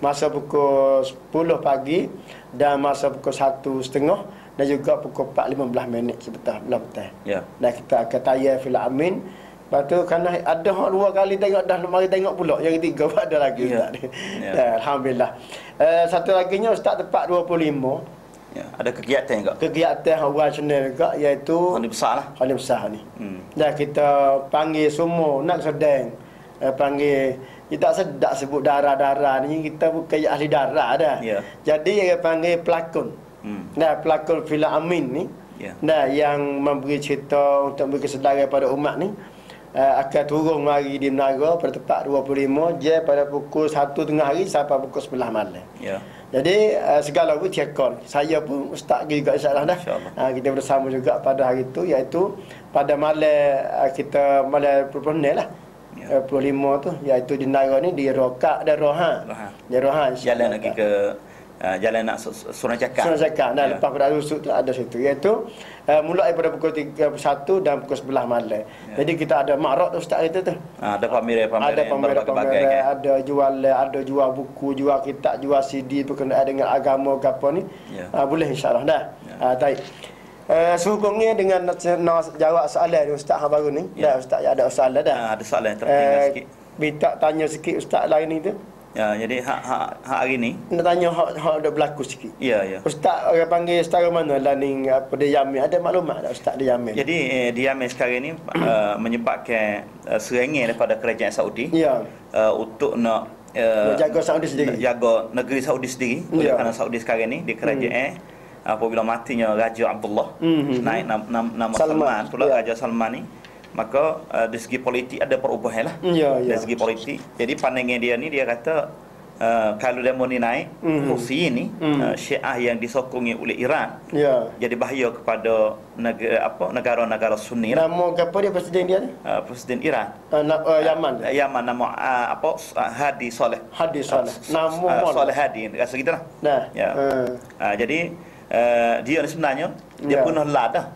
Masa pukul 10 pagi dan masa pukul 1:30 dan juga pukul 4:15 sebentar belah petang. Dan kita akan tayang filem Amin. Lepas tu kerana ada hak 2 kali tengok dah mari tengok pula yang ketiga ada lagi Ustaz ni. Alhamdulillah. Satu laginya Ustaz tepat 25. Ada kegiatan juga. Kegiatan awal channel juga iaitu Hari besar lah. Hari besar ni. Dan kita panggil semua nak sedang panggil kita sedap sebut darah-darah ni, kita bukan ahli darah dah. Jadi dia panggil pelakon. Pelakon filem Amin ni. Yang memberi cerita untuk memberi kesedaran pada umat ni akan turun mari di Menara pada tepat 25 je pada pukul 1:30 hari sampai pukul 11 malam. Jadi segala pun tiakon. Saya pun ustaz juga insya-Allah dah. Kita bersama juga pada hari itu, iaitu pada malam kita malam perpernah lah. 25 tu iaitu di Nara ni di Rokak dan Rohan. Di Rohan jalan lagi ke jalan nak Sungai Cakap. Sungai Cakap. Dan lepas pada rusuk tu ada situ, iaitu mulai pada pukul 1 dan pukul 11 malam. Jadi kita ada makrot ustaz kita tu. Ada pameran-pameran, ada jual buku, jual kitab, jual CD berkenaan dengan agama gapo ni. Boleh insya-Allah dah. Baik. Sehubungnya dengan nak jawab soalan ustaz hang baru ni. Dah ustaz ada soalan dah. Ada soalan tertinggal sikit. Minta tanya sikit ustaz lain ni tu. Jadi hak hari ni nak tanya hak dah berlaku sikit. Ustaz orang panggil setara mana lah ni apa dia Yamin, ada maklumat tak ustaz dia Yamin? Jadi dia Yamin sekarang ni menyebabkan serangan daripada kerajaan Saudi untuk nak jaga Saudi sendiri. Jaga negeri Saudi sendiri. Oleh kerana Saudi sekarang ni di kerajaan apabila matinya Raja Abdullah naik nama Salman pula Raja Salman ni, maka dari segi politik ada perubahan lah. Dari segi politik. Jadi pandangan dia ni, dia kata kalau demo ni naik kursi ini Syiah yang disokongi oleh Iran jadi bahaya kepada negara-negara Sunni. Nama apa dia presiden dia ni? Presiden Iran. Yaman nama Hadi Saleh. Nama Saleh Hadi rasa gitulah. Jadi dia ni sebenarnya dia pernah lah dah.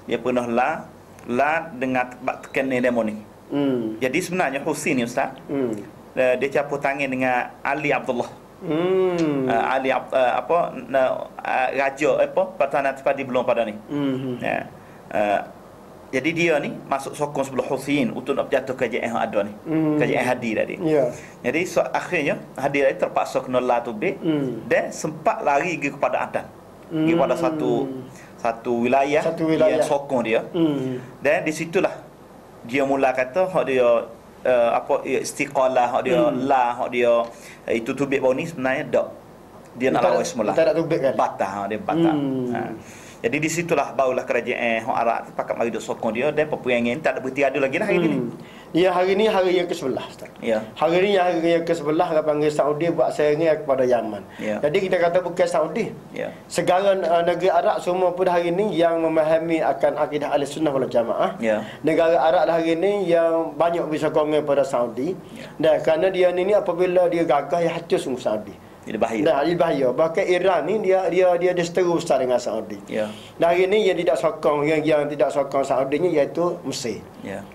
Dia pernah lah dengan tekan demo ni. Jadi sebenarnya Husin ni ustaz, dia campur tangan dengan Ali Abdullah. Ali raja Pertahanan Padi belum pada ni. Jadi dia ni masuk sokong sebelah Hussein untuk nak jatuh kerajaan yang ada ni. Kerajaan Hadi tadi. Jadi akhirnya Hadi tadi terpaksa kena latubik dan sempat lari pergi kepada Adan. Pergi pada satu wilayah yang sokong dia. Dan di situlah dia mula kata hak dia istiqalah, hak dia hak dia itu tubik bau ni sebenarnya dak. Dia nak lawan semula. Tak nak tubik kan? Batah, dia batah. Jadi di situlah barulah kerajaan orang Arab pakat mari duk sokong dia dan peperangan tak ada berhenti ada lagi lah hari ni. Ya, hari ni hari yang ke-11 Ustaz. Ya. Hari ni hari yang ke-11 orang panggil Saudi buat serangan kepada Yaman. Jadi kita kata bukan Saudi. Segala negeri Arab semua pun hari ni yang memahami akan akidah Ahlussunnah wal Jamaah. Negara Arab hari ni yang banyak bersokongan pada Saudi. Dan kerana dia ni apabila dia gagah ya hancur sungguh Saudi. Jadi bahaya. Dah, jadi bahaya. Bahkan Iran ni dia seteru besar dengan Saudi. Dan hari ni yang tidak sokong yang tidak sokong Saudi ni iaitu Mesir.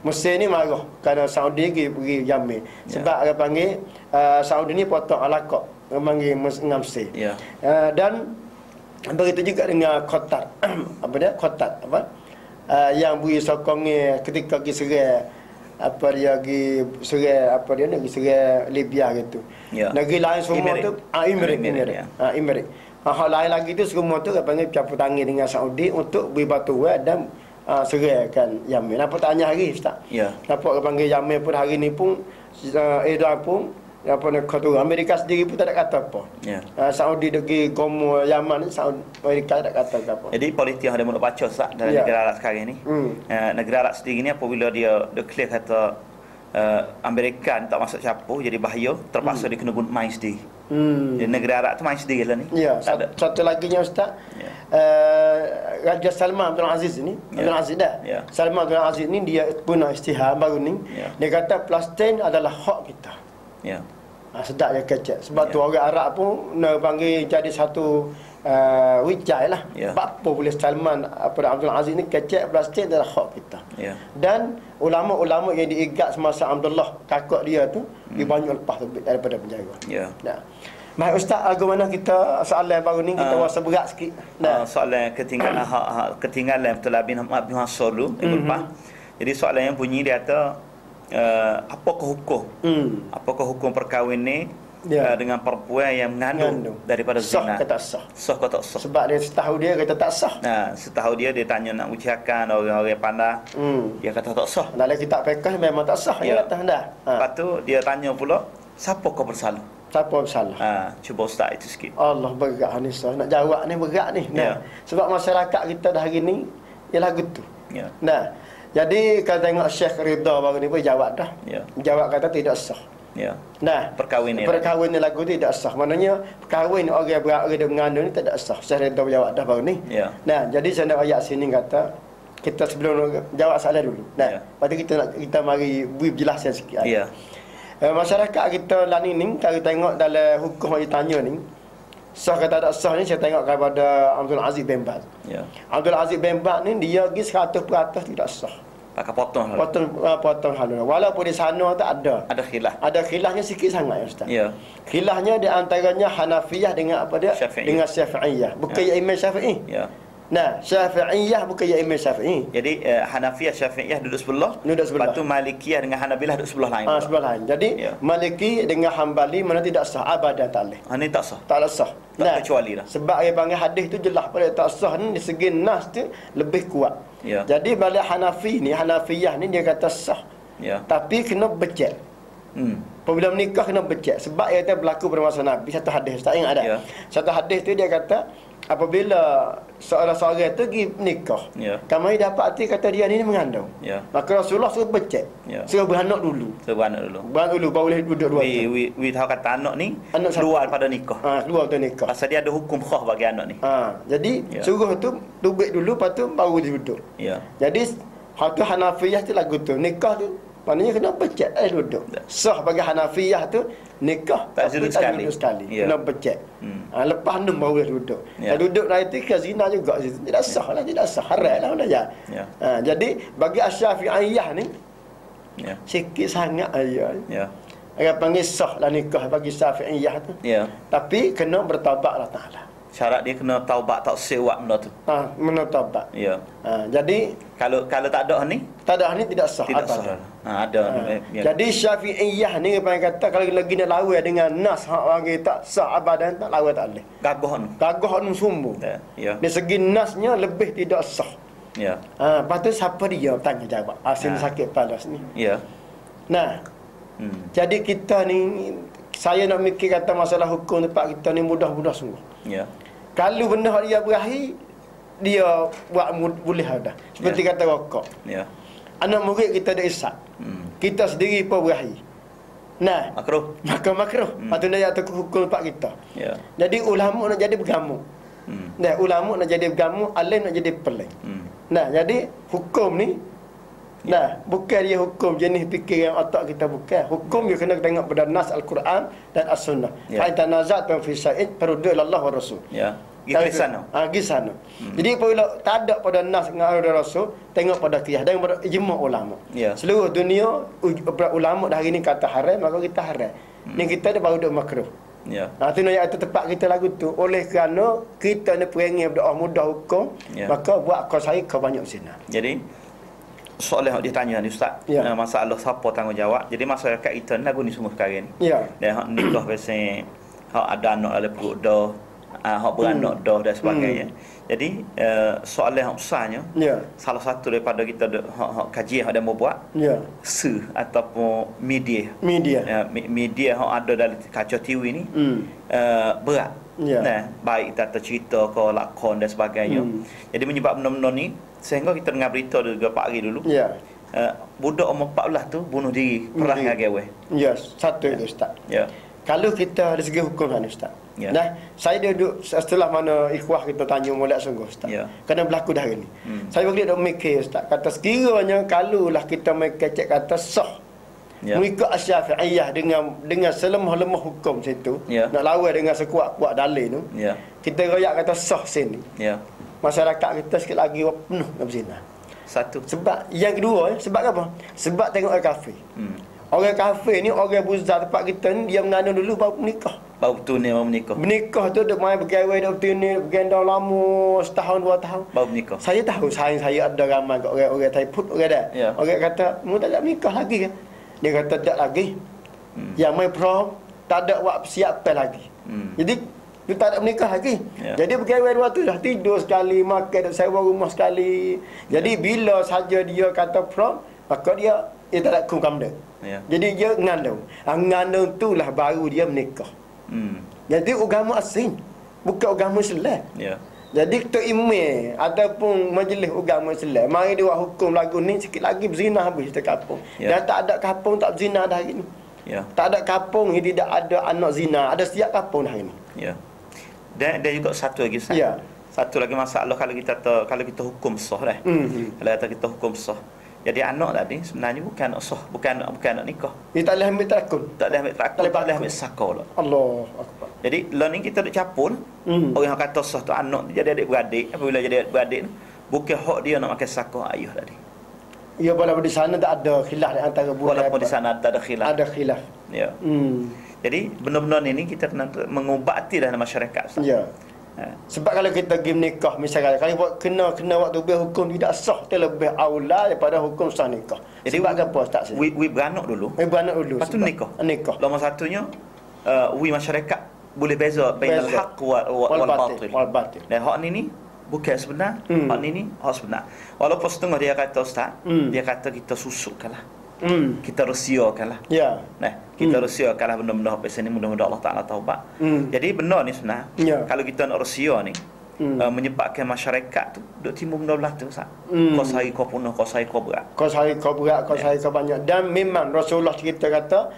Mesir ni marah kerana Saudi pergi Yaman. Sebab orang panggil Saudi ni potong alaqah panggil dengan Mesir. Dan begitu juga dengan Qatar. Apa dia? Qatar yang beri sokongnya ketika pergi serang pergi serang Libya gitu. Negeri lain semua tu Emirat. Hal lain lagi tu semua tu panggil campur tangan dengan Saudi untuk beri bantuan dan serangkan Yaman. Apa tanya hari Ustaz? Nampak panggil Yaman pun hari ni pun Iran pun Amerika sendiri pun tak ada kata apa. Saudi pergi gomo Yaman ni Amerika tak kata apa. Jadi politik yang ada mula baca Ustaz dalam negara Arab sekarang ni. Negara Arab sendiri ni apabila dia declare kata Amerika tak masuk campur jadi bahaya, terpaksa dia kena guna main sendiri. Jadi negara Arab tu main sendiri lah ni. Satu lagi nya Ustaz. Raja Salman bin Aziz ni, Salman bin Aziz ni dia guna istihar baru ni. Dia kata Palestin adalah hak kita. Sedap je kecek. Sebab tu orang Arab pun nak panggil jadi satu wijai lah. Apa boleh Salman Abdul Aziz ni kecek Palestin adalah hak kita. Dan ulama-ulama yang diigat semasa Abdullah kakak dia tu dia banyak lepas daripada penjara. Nah. Baik Ustaz, bagaimana kita soalan baru ni kita rasa berat sikit. Soalan ketinggalan betul lah bin Hansor dulu lepas. Jadi soalan yang bunyi dia kata apakah hukum perkahwinan ni dengan perempuan yang mengandung daripada zina? Sah ke tak sah? Sah ke tak sah? Sebab dia setahu dia kata tak sah. Setahu dia tanya nak ucapkan orang-orang pandai. Dia kata tak sah. Dalam kitab fiqh memang tak sah. Dia kata dah. Lepas tu dia tanya pula, siapa kau bersalah? Siapa bersalah? Cuba Ustaz itu sikit. Allah, berat ni Ustaz. Nak jawab ni berat ni. Sebab masyarakat kita dah hari ni ialah gitu. Nah, jadi kalau tengok Syekh Ridha baru ni pun jawab dah. Jawab kata tidak sah. Nah, perkahwinan lagu tidak sah. Maknanya perkahwin orang berat orang mengandung ni tidak sah. Syekh Ridha jawab dah baru ni. Nah, jadi saya nak ayat sini kata kita sebelum jawab soalan dulu. Nah, lepas tu kita mari beri penjelasan sikit. Masyarakat kita lah ni kalau tengok dalam hukum yang ditanya ni sah kata tak sah ni saya tengok kepada Abdul Aziz bin Baz. Abdul Aziz bin Baz ni dia pergi 100% tidak sah. Pakai potong halal. Walaupun di sana tu ada khilaf. Ada khilafnya sikit sangat ya Ustaz. Khilafnya di antaranya Hanafiyah dengan apa dia? Dengan Syafi'iyah. Bukan Imam Syafi'i. Nah, Syafi'iyah bukan Imam Syafi'i. Jadi Hanafiyah Syafi'iyah duduk sebelah. Lepas tu Malikiyah dengan Hanabilah duduk sebelah lain. Sebelah lain. Jadi Maliki dengan Hambali mana tidak sah abadan tak boleh. Ini tak sah. Tak sah. Tak kecuali dah. Sebab dia panggil hadis tu jelas pada tak sah ni di segi nas tu lebih kuat. Jadi balik Hanafi ni, Hanafiyah ni dia kata sah. Tapi kena becek. Apabila menikah kena becek. Sebab ia berlaku pada masa Nabi. Satu hadis, tak ingat ada. Satu hadis tu dia kata apabila seorang tu pergi menikah, kami dapat arti kata dia ni mengandung. Maka Rasulullah suruh becek. Suruh beranak dulu. Beranak dulu baru boleh duduk dua. We tahu kata anak ni keluar pada nikah. Keluar pada nikah. Pasal dia ada hukum khah bagi anak ni. Jadi suruh tu tubik dulu lepas tu baru duduk. Jadi hak tu Hanafiyah tu lagu tu nikah tu maknanya kena becek duduk. Sah bagi Hanafiyah tu nikah tak duduk sekali. Kena becek. Lepas 6 baru boleh duduk. Duduk nanti ke zina juga tidak sah lah, tidak sah, haram lah dah. Jadi bagi Asy-Syafi'iyah ni sikit sangat aja. Orang panggil sah lah nikah bagi Syafi'iyah tu. Ya. Tapi kena bertaubat Allah Ta'ala. Syarat dia kena taubat tak sewak benda tu. Kena taubat. Ya. Jadi kalau tak ada ni, tidak sah. Tidak sah. Ada. Ya. Jadi Syafi'iyah ni apa yang kata kalau lagi nak lawan dengan nas hak orang tak sah abadan tak lawan tak boleh. Gagah nu sumbu. Ya. Dari segi nasnya lebih tidak sah. Ya. Lepas tu siapa dia tanya jawab. Asin sakit kepala ni. Ya. Nah. Jadi kita ni, saya nak mikir kata masalah hukum tempat kita ni mudah-mudah sungguh. Ya. Kalau benda dia berakhir, dia buat boleh ada. Seperti kata rokok. Ya. Anak murid kita ada isap. Kita sendiri pun berakhir. Nah, makruh. Maka makruh. Patut nak atas hukum tempat kita. Ya. Jadi ulama nak jadi bergamuk. Nah, ulama nak jadi bergamuk, alim nak jadi pelik. Nah, jadi hukum ni bukan dia hukum jenis fikir yang otak kita bukan. Hukum dia kena tengok pada nas Al-Quran dan As-Sunnah. Fa tanaza'tum fi shay'in faruddu ila Allah wa Rasul. Ya. Pergi sana. Pergi sana. Jadi apabila tak ada pada nas dengan Rasul, tengok pada qiyas dan pada ijma' ulama. Ya. Seluruh dunia ulama dah hari ni kata haram, maka kita haram. Ni kita dah baru dak makruh. Ya. Tu nak ayat tempat kita lagu tu. Oleh kerana kita ni perangai berdoa mudah hukum, maka buat kau saya kau banyak zina. Jadi soalan yang dia tanya ni Ustaz, masalah siapa tanggungjawab. Jadi masyarakat kita ni lagu ni semua sekarang ni. Ya. Dan hak nikah biasa hak ada anak dalam perut dah, hak beranak dah dan sebagainya. Jadi soalan yang besarnya, salah satu daripada kita hak kajian hak dia mau buat, ataupun media. Media hak ada dalam kaca TV ni berat. Nah, baik tata cerita ke lakon dan sebagainya. Jadi menyebab benda-benda ni sehingga kita dengar berita juga Pak Ari dulu. Budak umur 14 tu bunuh diri perang dengan gawe. Satu itu Ustaz. Kalau kita dari segi hukum kan Ustaz. Nah, saya duduk setelah mana ikhwah kita tanya molek sungguh Ustaz. Kena berlaku dah hari ni. Saya bagi dak mikir Ustaz, kata sekiranya kalaulah kita mengecek kata sah. Mengikut Syafi'iyah dengan selemah-lemah hukum situ, nak lawan dengan sekuat-kuat dalil tu. Kita royak kata sah sini. Masyarakat kita sikit lagi penuh nak berzina. Satu. Sebab yang kedua, sebab apa? Sebab tengok orang kafir. Orang kafir ni, orang buzar tempat kita ni, dia mengandung dulu baru menikah. Baru betul ni baru menikah. Menikah tu dia main bergawe dah betul ni, bergendang lama, setahun, 2 tahun. Baru menikah. Saya tahu, saya ada ramai kat orang-orang Taiput, orang dah. Orang kata, mu tak ada menikah lagi kan? Dia kata tak lagi. Yang main prom, tak ada buat persiapan lagi. Jadi, dia tak ada menikah lagi. Jadi bergawe dua tu dah tidur sekali, makan, sewa rumah sekali. Jadi bila saja dia kata prom, maka dia tak ada hukum kamda. Jadi dia ngandung. Ngandung itulah baru dia menikah. Jadi agama asing, bukan agama Islam. Jadi Ketua Imam ataupun majlis agama Islam, mari dia buat hukum lagu ni sikit lagi berzina habis di kampung. Dan tak ada kampung tak berzina dah hari ni. Tak ada kampung yang tidak ada anak zina. Ada setiap kampung dah hari ni. Dan juga satu lagi Ustaz. Satu lagi masalah kalau kita hukum sah dah. Kalau kita hukum sah. Jadi anak tadi sebenarnya bukan anak sah, bukan anak nikah. Dia tak boleh ambil terakun. Tak boleh ambil terakun, tak boleh ambil sakau lah. Allah Akbar. Jadi learning kita duk capur. Orang yang kata sah tu anak jadi adik-beradik. Apabila jadi adik-beradik tu, bukan hak dia nak makan sakau ayah tadi. Ya, walaupun di sana tak ada khilaf di antara buah. Walaupun di sana tak ada khilaf. Ada khilaf. Ya. Jadi benda-benda ini kita mengubati dalam masyarakat. Ya. Sebab kalau kita pergi menikah misalnya kalau buat kena waktu hukum tidak sah, dia lebih aula daripada hukum sah nikah. Jadi sebab apa Ustaz? We beranak dulu. Beranak dulu. Lepas tu nikah. Nombor satunya we masyarakat boleh beza bainal haq wal batil. Dan hak ni bukan sebenar, hak ni hak sebenar. Walaupun setengah dia kata Ustaz, dia kata kita susukkanlah. Kita resiakanlah. Nah, kita resiakanlah benda-benda apa sini, mudah-mudahan Allah Taala taubat. Jadi benda ni sebenar. Kalau kita nak resia ni menyebabkan masyarakat tu duk timbul benda belah tu Ustaz. Kau sehari kau punah, kau sehari kau berat. Kau sehari kau berat, kau sehari kau banyak. Dan memang Rasulullah cerita kata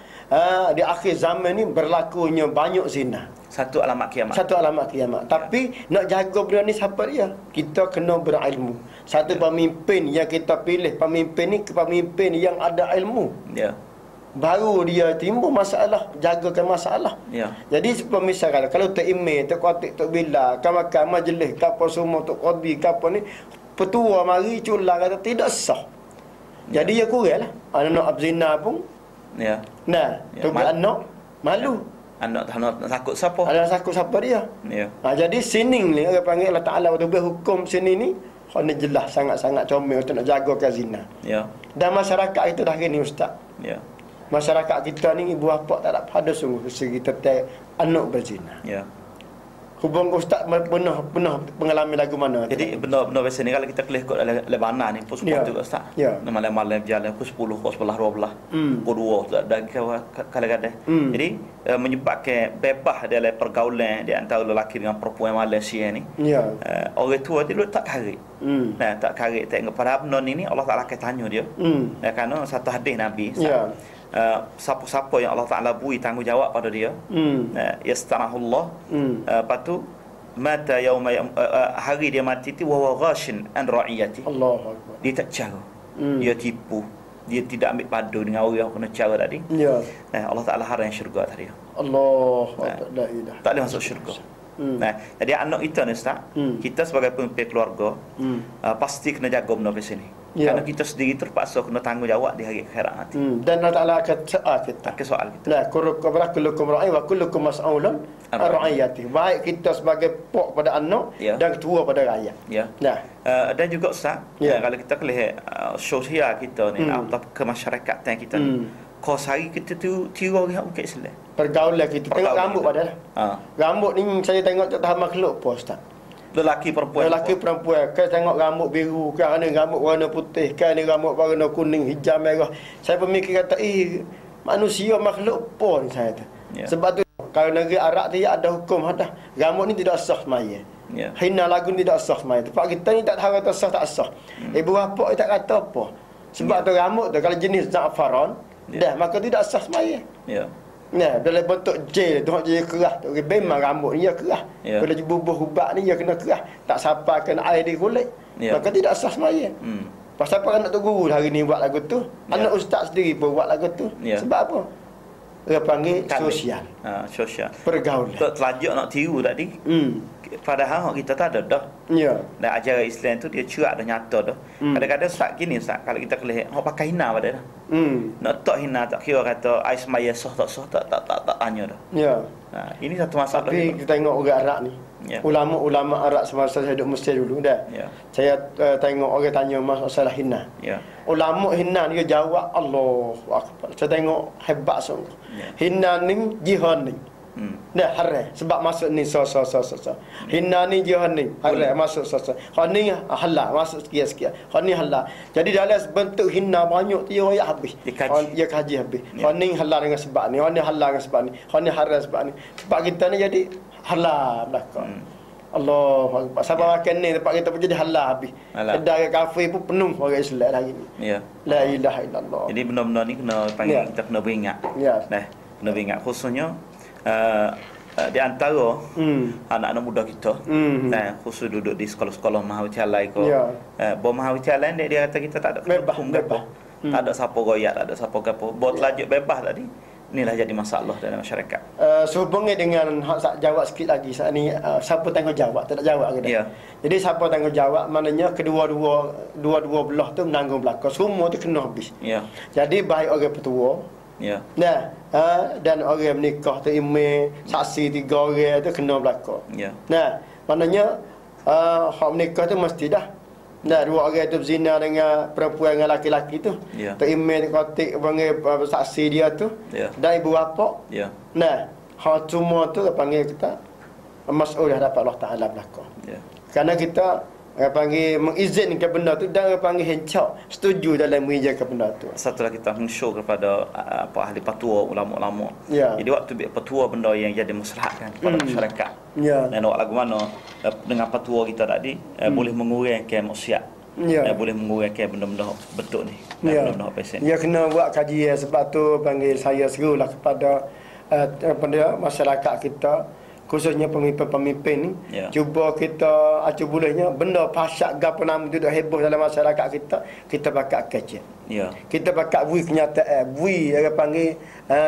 di akhir zaman ni berlakunya banyak zina. Satu alamat kiamat. Satu alamat kiamat. Tapi nak jaga benda ni siapa dia? Kita kena berilmu. Satu pemimpin yang kita pilih, pemimpin ni pemimpin yang ada ilmu. Baru dia timbul masalah, jagakan masalah. Jadi misalkan kalau Tok Imam, Tok Khatib, Tok Bilal, makan majlis, kapal semua Tok Qadi, kapal ni petua mari culah kata tidak sah. Jadi dia kuranglah. Anak nak berzina pun Ya. Nah, tu anak malu. Anak nak takut siapa? Ada takut siapa dia. Ya. Jadi sini ni orang panggil Allah Taala waktu berhukum sini ni, ni jelas sangat-sangat comel untuk nak jagakan zina. Ya. Dan masyarakat itu dah ni ustaz. Ya. Masyarakat kita ni ibu bapa tak ada pada sungguh segi tentang anak berzina. Ya. Hubung ustaz pernah pengalaman lagu mana? Jadi benda-benda biasa ni kalau kita kelih kot Lebanon ni pukul 10 juga ustaz. Ya. Malam-malam berjalan pukul 10, pukul 11, 12. Pukul 2 dan kadang-kadang. Jadi menyebabkan bebas dalam pergaulan di antara lelaki dengan perempuan Malaysia ni. Ya. Orang tua dia tak karik. Nah, tak karik tengok pada benda ni Allah Taala akan tanya dia. Kerana satu hadis Nabi Ya. siapa-siapa yang Allah Ta'ala beri tanggungjawab pada dia yastanahullah lepas tu mata yauma hari dia mati tu wa ghashin an ra'iyati Allahu akbar. dia tak cara dia tipu, dia tidak ambil padu dengan orang yang kena cara tadi. Ya. Allah Ta'ala haram syurga tadi. Allahu akbar. La ilaha. Tak boleh masuk syurga. Nah, jadi anak kita ni Ustaz, kita sebagai pemimpin keluarga pasti kena jaga benda di sini. Ya. Karena kita sendiri terpaksa kena tanggungjawab di hari akhirat nanti. Dan Allah Taala akan soal kita. Akan soal kita. Nah, kullukum ra'i wa kullukum mas'ulun an ra'iyati. Baik kita sebagai pok pada anak dan ketua pada rakyat. Ya. Nah, dan juga Ustaz, kalau kita lihat sosial kita ni atau kemasyarakatan kita ni, kos hari kita tu tiru orang bukan Islam. Pergaulan kita. Tengok rambut pada rambut ni saya tengok tak tahu makhluk apa Ustaz. Lelaki perempuan. Kan tengok rambut biru, kan ada rambut warna putih, kan ada rambut warna kuning, hijau, merah. Saya pemikir kata, manusia makhluk apa ni saya kata. Sebab tu kalau negeri Arab dia ada hukum ada. Rambut ni tidak sah semaya. Hina lagu ni tidak sah semaya. Tempat kita ni tak tahu kata sah tak sah. Ibu bapa tak kata apa. Sebab tu rambut tu kalau jenis za'faran, dah maka tidak sah semaya. Nah, dalam bentuk gel tu dia keras tu. Memang rambut ni dia keras. Bila bubuh ubat ni dia kena keras. Tak sampai kena air di kulit. Maka tidak sah semaya. Pasal apa anak tu guru hari ni buat lagu tu? Anak ustaz sendiri pun buat lagu tu. Sebab apa? Dia panggil sosial. Sosial. Pergaulan. Tak terlanjur nak tiru tadi. Padahal kita tak ada dah. Dan ajaran Islam tu dia cerak dah nyata dah. Kadang-kadang Ustaz gini Ustaz, kalau kita kelih hok pakai hina pada dah. Nak tak hina tak kira kata ais maya sah tak tanya dah. Ini satu masalah. Tapi kita tengok orang Arab ni. Ulama-ulama Arab semasa saya duduk Mesir dulu dah. Saya tengok orang tanya masalah hina. Ulama hina dia jawab Allahu akbar. Saya tengok hebat sungguh. Hina ni jihad ni. Nah, haram sebab masuk ni so. Hina ni jihad ni haram masuk so. Hak ni halal masuk sekian. Hak ni halal. Jadi dalam bentuk hina banyak dia royak habis. Dia kaji habis. Hak ni halal dengan sebab ni. Hak ni halal dengan sebab ni. Hak ni haram sebab ni. Sebab kita ni jadi halal belakang. Allahu akbar. Siapa makan ni tempat kita pun jadi halal habis. Kedai kafe pun penuh orang Islam hari ni. La ilaha illallah. Jadi benda-benda ni kena panggil kita kena beringat. Nah, kena beringat khususnya di antara anak-anak muda kita, khusus duduk di sekolah-sekolah mahawicalai ko, mahawicalai dia kata kita tak ada hukum gapo, tak ada siapa royak, tak ada siapa gapo, buat lajuk bebas tadi. Inilah jadi masalah dalam masyarakat. Sehubungnya dengan hak jawab sikit lagi saat ni, siapa tanggungjawab tak jawab ke? Jadi siapa tanggungjawab maknanya kedua-dua belah tu menanggung belakang, semua tu kena habis. Jadi baik orang petua. Nah, dan orang menikah tu imam, saksi 3 orang tu kena belakang. Nah, maknanya hak menikah tu mesti dah. Nah, 2 orang tu berzina dengan perempuan dengan laki-laki tu. Tu imam kotik panggil saksi dia tu. Dan ibu bapa. Nah, hak semua tu panggil kita mas'ul hadapan Allah Taala belakang. Kerana kita panggil mengizinkan benda tu dan panggil hencak setuju dalam mengizinkan benda tu. Satulah kita show kepada ahli patua, ulama-ulama. Jadi waktu patua benda yang jadi maslahat kan kepada masyarakat. Dan awak lagu mana dengan patua kita tadi boleh mengurangkan maksiat. Boleh mengurangkan benda-benda betul ni. Benda-benda pesen. Ya kena buat kajian sebab tu panggil saya serulah kepada masyarakat kita, khususnya pemimpin-pemimpin ni, cuba kita acu bolehnya benda pasyak gapo nama duduk heboh dalam masyarakat kita bakal kajian. Kita bakal beri kenyataan, beri orang panggil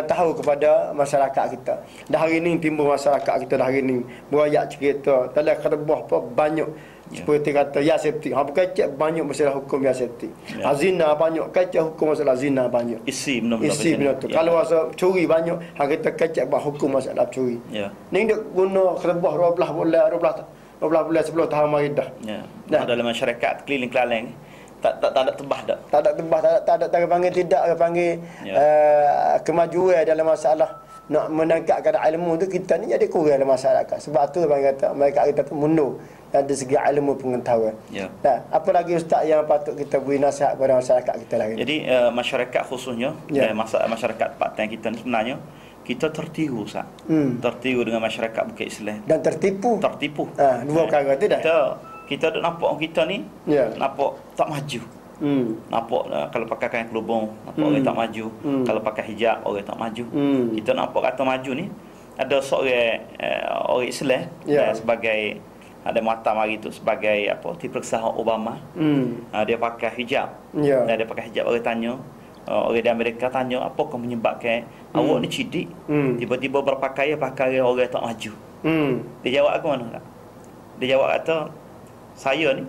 tahu kepada masyarakat kita. Dah hari ni timbul masyarakat kita dah hari ni berayak cerita dalam kerbah apa banyak Seperti kata Yasepti, hang kecek banyak masalah hukum Yasepti. Zina banyak, kecek hukum masalah zina banyak. Isi benda tu. Kalau masa curi banyak, hang kita kecek hukum masalah curi. Ni dia guna kerebah 12 bulan 10 tahun mari dah. Dalam masyarakat keliling Kelang tak ada tebah dak. Tak ada tebah, tak ada panggil tidak, panggil kemajuan dalam masalah nak menangkapkan ilmu tu, kita ni jadi kurang dalam masyarakat. Sebab tu bang kata mereka kita tu mundur dari segi ilmu pengetahuan. Nah, apa lagi ustaz yang patut kita beri nasihat kepada masyarakat kita lagi? Jadi masyarakat khususnya masyarakat Pakatan kita ni sebenarnya kita tertiru Ustaz. Tertiru dengan masyarakat Bukit Islam dan tertipu. Dua perkara tu dah. Kita duk nampak orang kita ni nampak tak maju. Nampak kalau pakai kain kelubung nampak orang tak maju. Kalau pakai hijab orang tak maju. Kita nampak kata maju ni ada seorang orang Islam sebagai ada mata mari tu sebagai diperiksa Obama. Dia pakai hijab. Dia pakai hijab, orang tanya, orang di Amerika tanya apakah menyebabkan awak ni cidik tiba-tiba berpakaian orang tak maju. Dia jawab ke mana tak? Dia jawab kata saya ni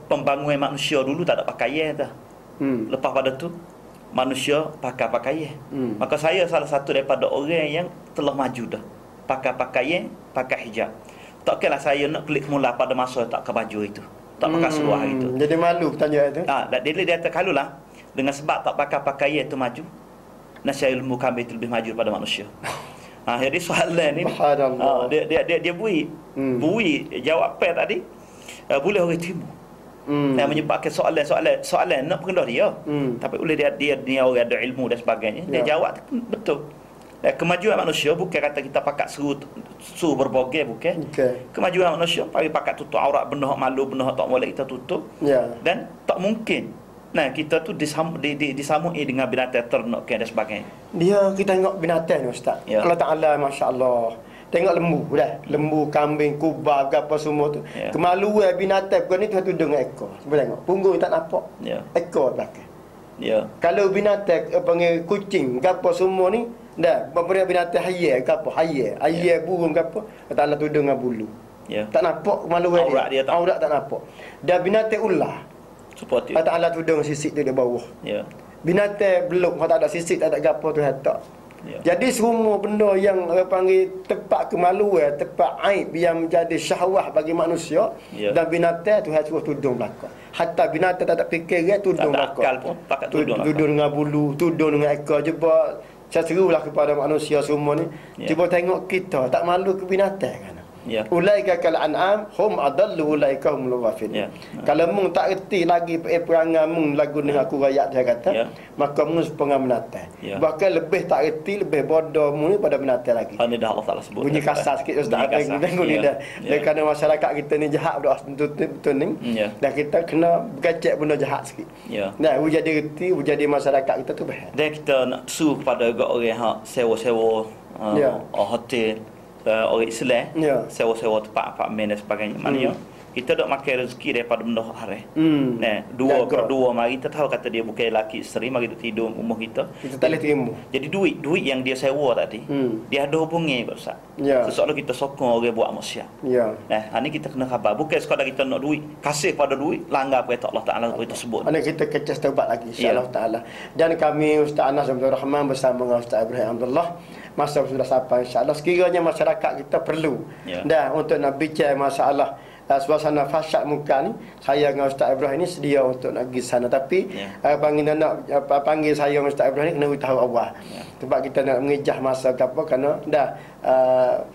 pembangunan manusia dulu tak ada pakaian dah. Lepas pada tu manusia pakai pakaian. Maka saya salah satu daripada orang yang telah maju dah. Pakai pakaian, pakai hijab. Tak kira saya nak klik mula pada masa tak ke baju itu. Tak pakai seluar itu. Jadi malu bertanya itu. Dia kata kalulah dengan sebab tak pakai pakaian itu maju, nasihat ilmu kami itu lebih maju pada manusia. Jadi soalan ni dia bui jawapan tadi boleh orang terima. Dan menyebabkan soalan nak pengendah dia. Tapi oleh dia orang ada ilmu dan sebagainya, dia jawab betul. Kemajuan manusia bukan kata kita pakai suruh berboge, bukan. Kemajuan manusia pakai tutup aurat, benda malu, benda tak boleh kita tutup. Dan tak mungkin kita tu disamui dengan binatang ternak dan sebagainya. Kita tengok binatang ni Ustaz. Allah Ta'ala masya-Allah. Tengok lembu dah. Lembu, kambing, kubah, apa semua tu. Kemaluan binatang bukan ni tu dengan ekor. Cuba tengok. Punggung tak nampak. Ekor belakang. Kalau binatang panggil kucing, apa semua ni dah binatang hayat, apa hayat burung apa, Allah tudung dengan bulu. Tak nampak kemaluan dia. Aurat tak nampak. Dan binatang ular seperti Allah tudung sisik tu di bawah. Binatang beluk, tak ada sisik, tak ada gapo tu hatak. Jadi semua benda yang panggil tempat kemaluan, tempat aib yang menjadi syahwah bagi manusia, dan binatang tu suruh tudung belakang. Hatta binatang tak ada fikiran tudung belakang. Tudung dengan bulu, tudung dengan ekor jebak. Saya serulah kepada manusia semua ni, cuba tengok kita tak malu ke binatang kan. Ulaika kal an'am hum adallu ulaika humul ghafilun. Kalau mung tak reti lagi perangai mung lagu dengan aku rakyat dia kata, maka mung sepengah binatang. Bahkan lebih tak reti, lebih bodoh mung pada binatang lagi. Ini dah Allah Taala sebut. Bunyi kasar sikit Ustaz, tengok ni dah. Kerana masyarakat kita ni jahat betul ni. Dan kita kena bergacak benda jahat sikit. Nah, jadi reti, jadi masyarakat kita tu baik. Dan kita nak suruh kepada orang hak sewa-sewa hotel, orang Islam sewa-sewa tempat apartmen dan sebagainya. Maknanya kita dok makan rezeki daripada benda haram. Dua per dua mari kita tahu kata dia bukan lelaki isteri, mari duk tidur rumah kita. Kita tak boleh terima. Jadi duit yang dia sewa tadi, dia ada hubungi Ustaz. Sesoalan kita sokong orang buat maksiat. Ini kita kena khabar. Bukan sekadar kita nak duit, kasih pada duit, langgar perintah Allah Taala seperti tersebut. Kita kecas taubat lagi insya-Allah Taala. Dan kami Ustaz Anas Abdul Rahman bersama dengan Ustaz Ibrahim Abdullah, masa sudah sampai insya-Allah. Sekiranya masyarakat kita perlu untuk nak bincang masalah suasana fasyad muka ni, saya dengan Ustaz Ibrahim ni sedia untuk nak pergi sana. Tapi panggil saya dengan Ustaz Ibrahim ni kena tahu awal. Sebab kita nak mengejah masa apa, kerana dah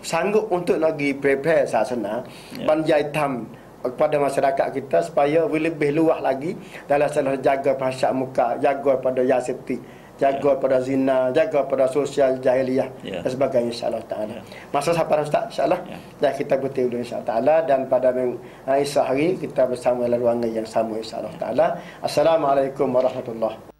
sanggup untuk nak pergi prepare sana. Banjai tam kepada masyarakat kita supaya lebih luas lagi dalam salah jaga fasyad muka, jaga pada yasipti, jaga pada zina, jaga pada sosial jahiliyah dan sebagainya insya-Allah taala. Masa sampai Ustaz insya-Allah dah kita betul dulu insya-Allah taala, dan pada esok hari kita bersama dalam ruangan yang sama insya-Allah taala. Assalamualaikum warahmatullahi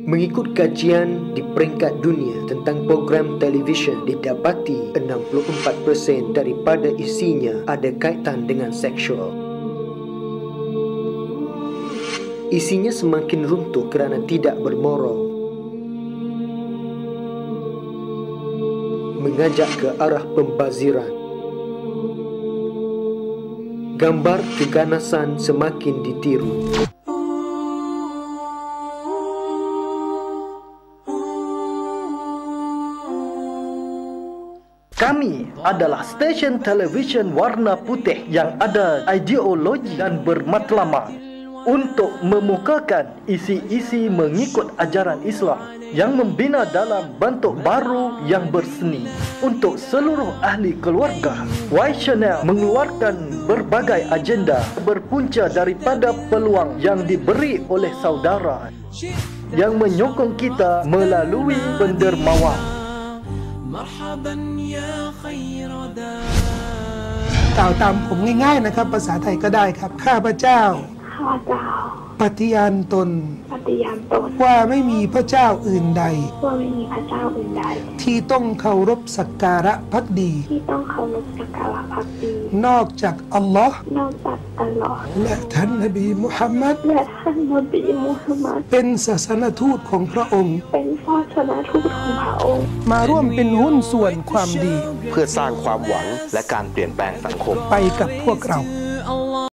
Mengikut kajian di peringkat dunia tentang program televisyen, didapati 64% daripada isinya ada kaitan dengan seksual. Isinya semakin runtuh kerana tidak bermoral, mengajak ke arah pembaziran. Gambar keganasan semakin ditiru. Kami adalah stesen televisyen warna putih yang ada ideologi dan bermatlamat untuk memukakan isi-isi mengikut ajaran Islam yang membina dalam bentuk baru yang berseni untuk seluruh ahli keluarga. Y Channel mengeluarkan berbagai agenda berpunca daripada peluang yang diberi oleh saudara yang menyokong kita melalui pendermawan. กล่าวตามผมง่ายๆนะครับภาษาไทยก็ได้ครับข้าพเจ้าปฏิญาณตนว่าไม่มีพระเจ้าอื่นใดที่ต้องเคารพสักการะภักดีนอกจากอัลลอฮ์และท่านนบีมุฮัมมัดเป็นศาสนทูตของพระองค์มาร่วมเป็นหุ้นส่วนความดีเพื่อสร้างความหวังและการเปลี่ยนแปลงสังคมไปกับพวกเรา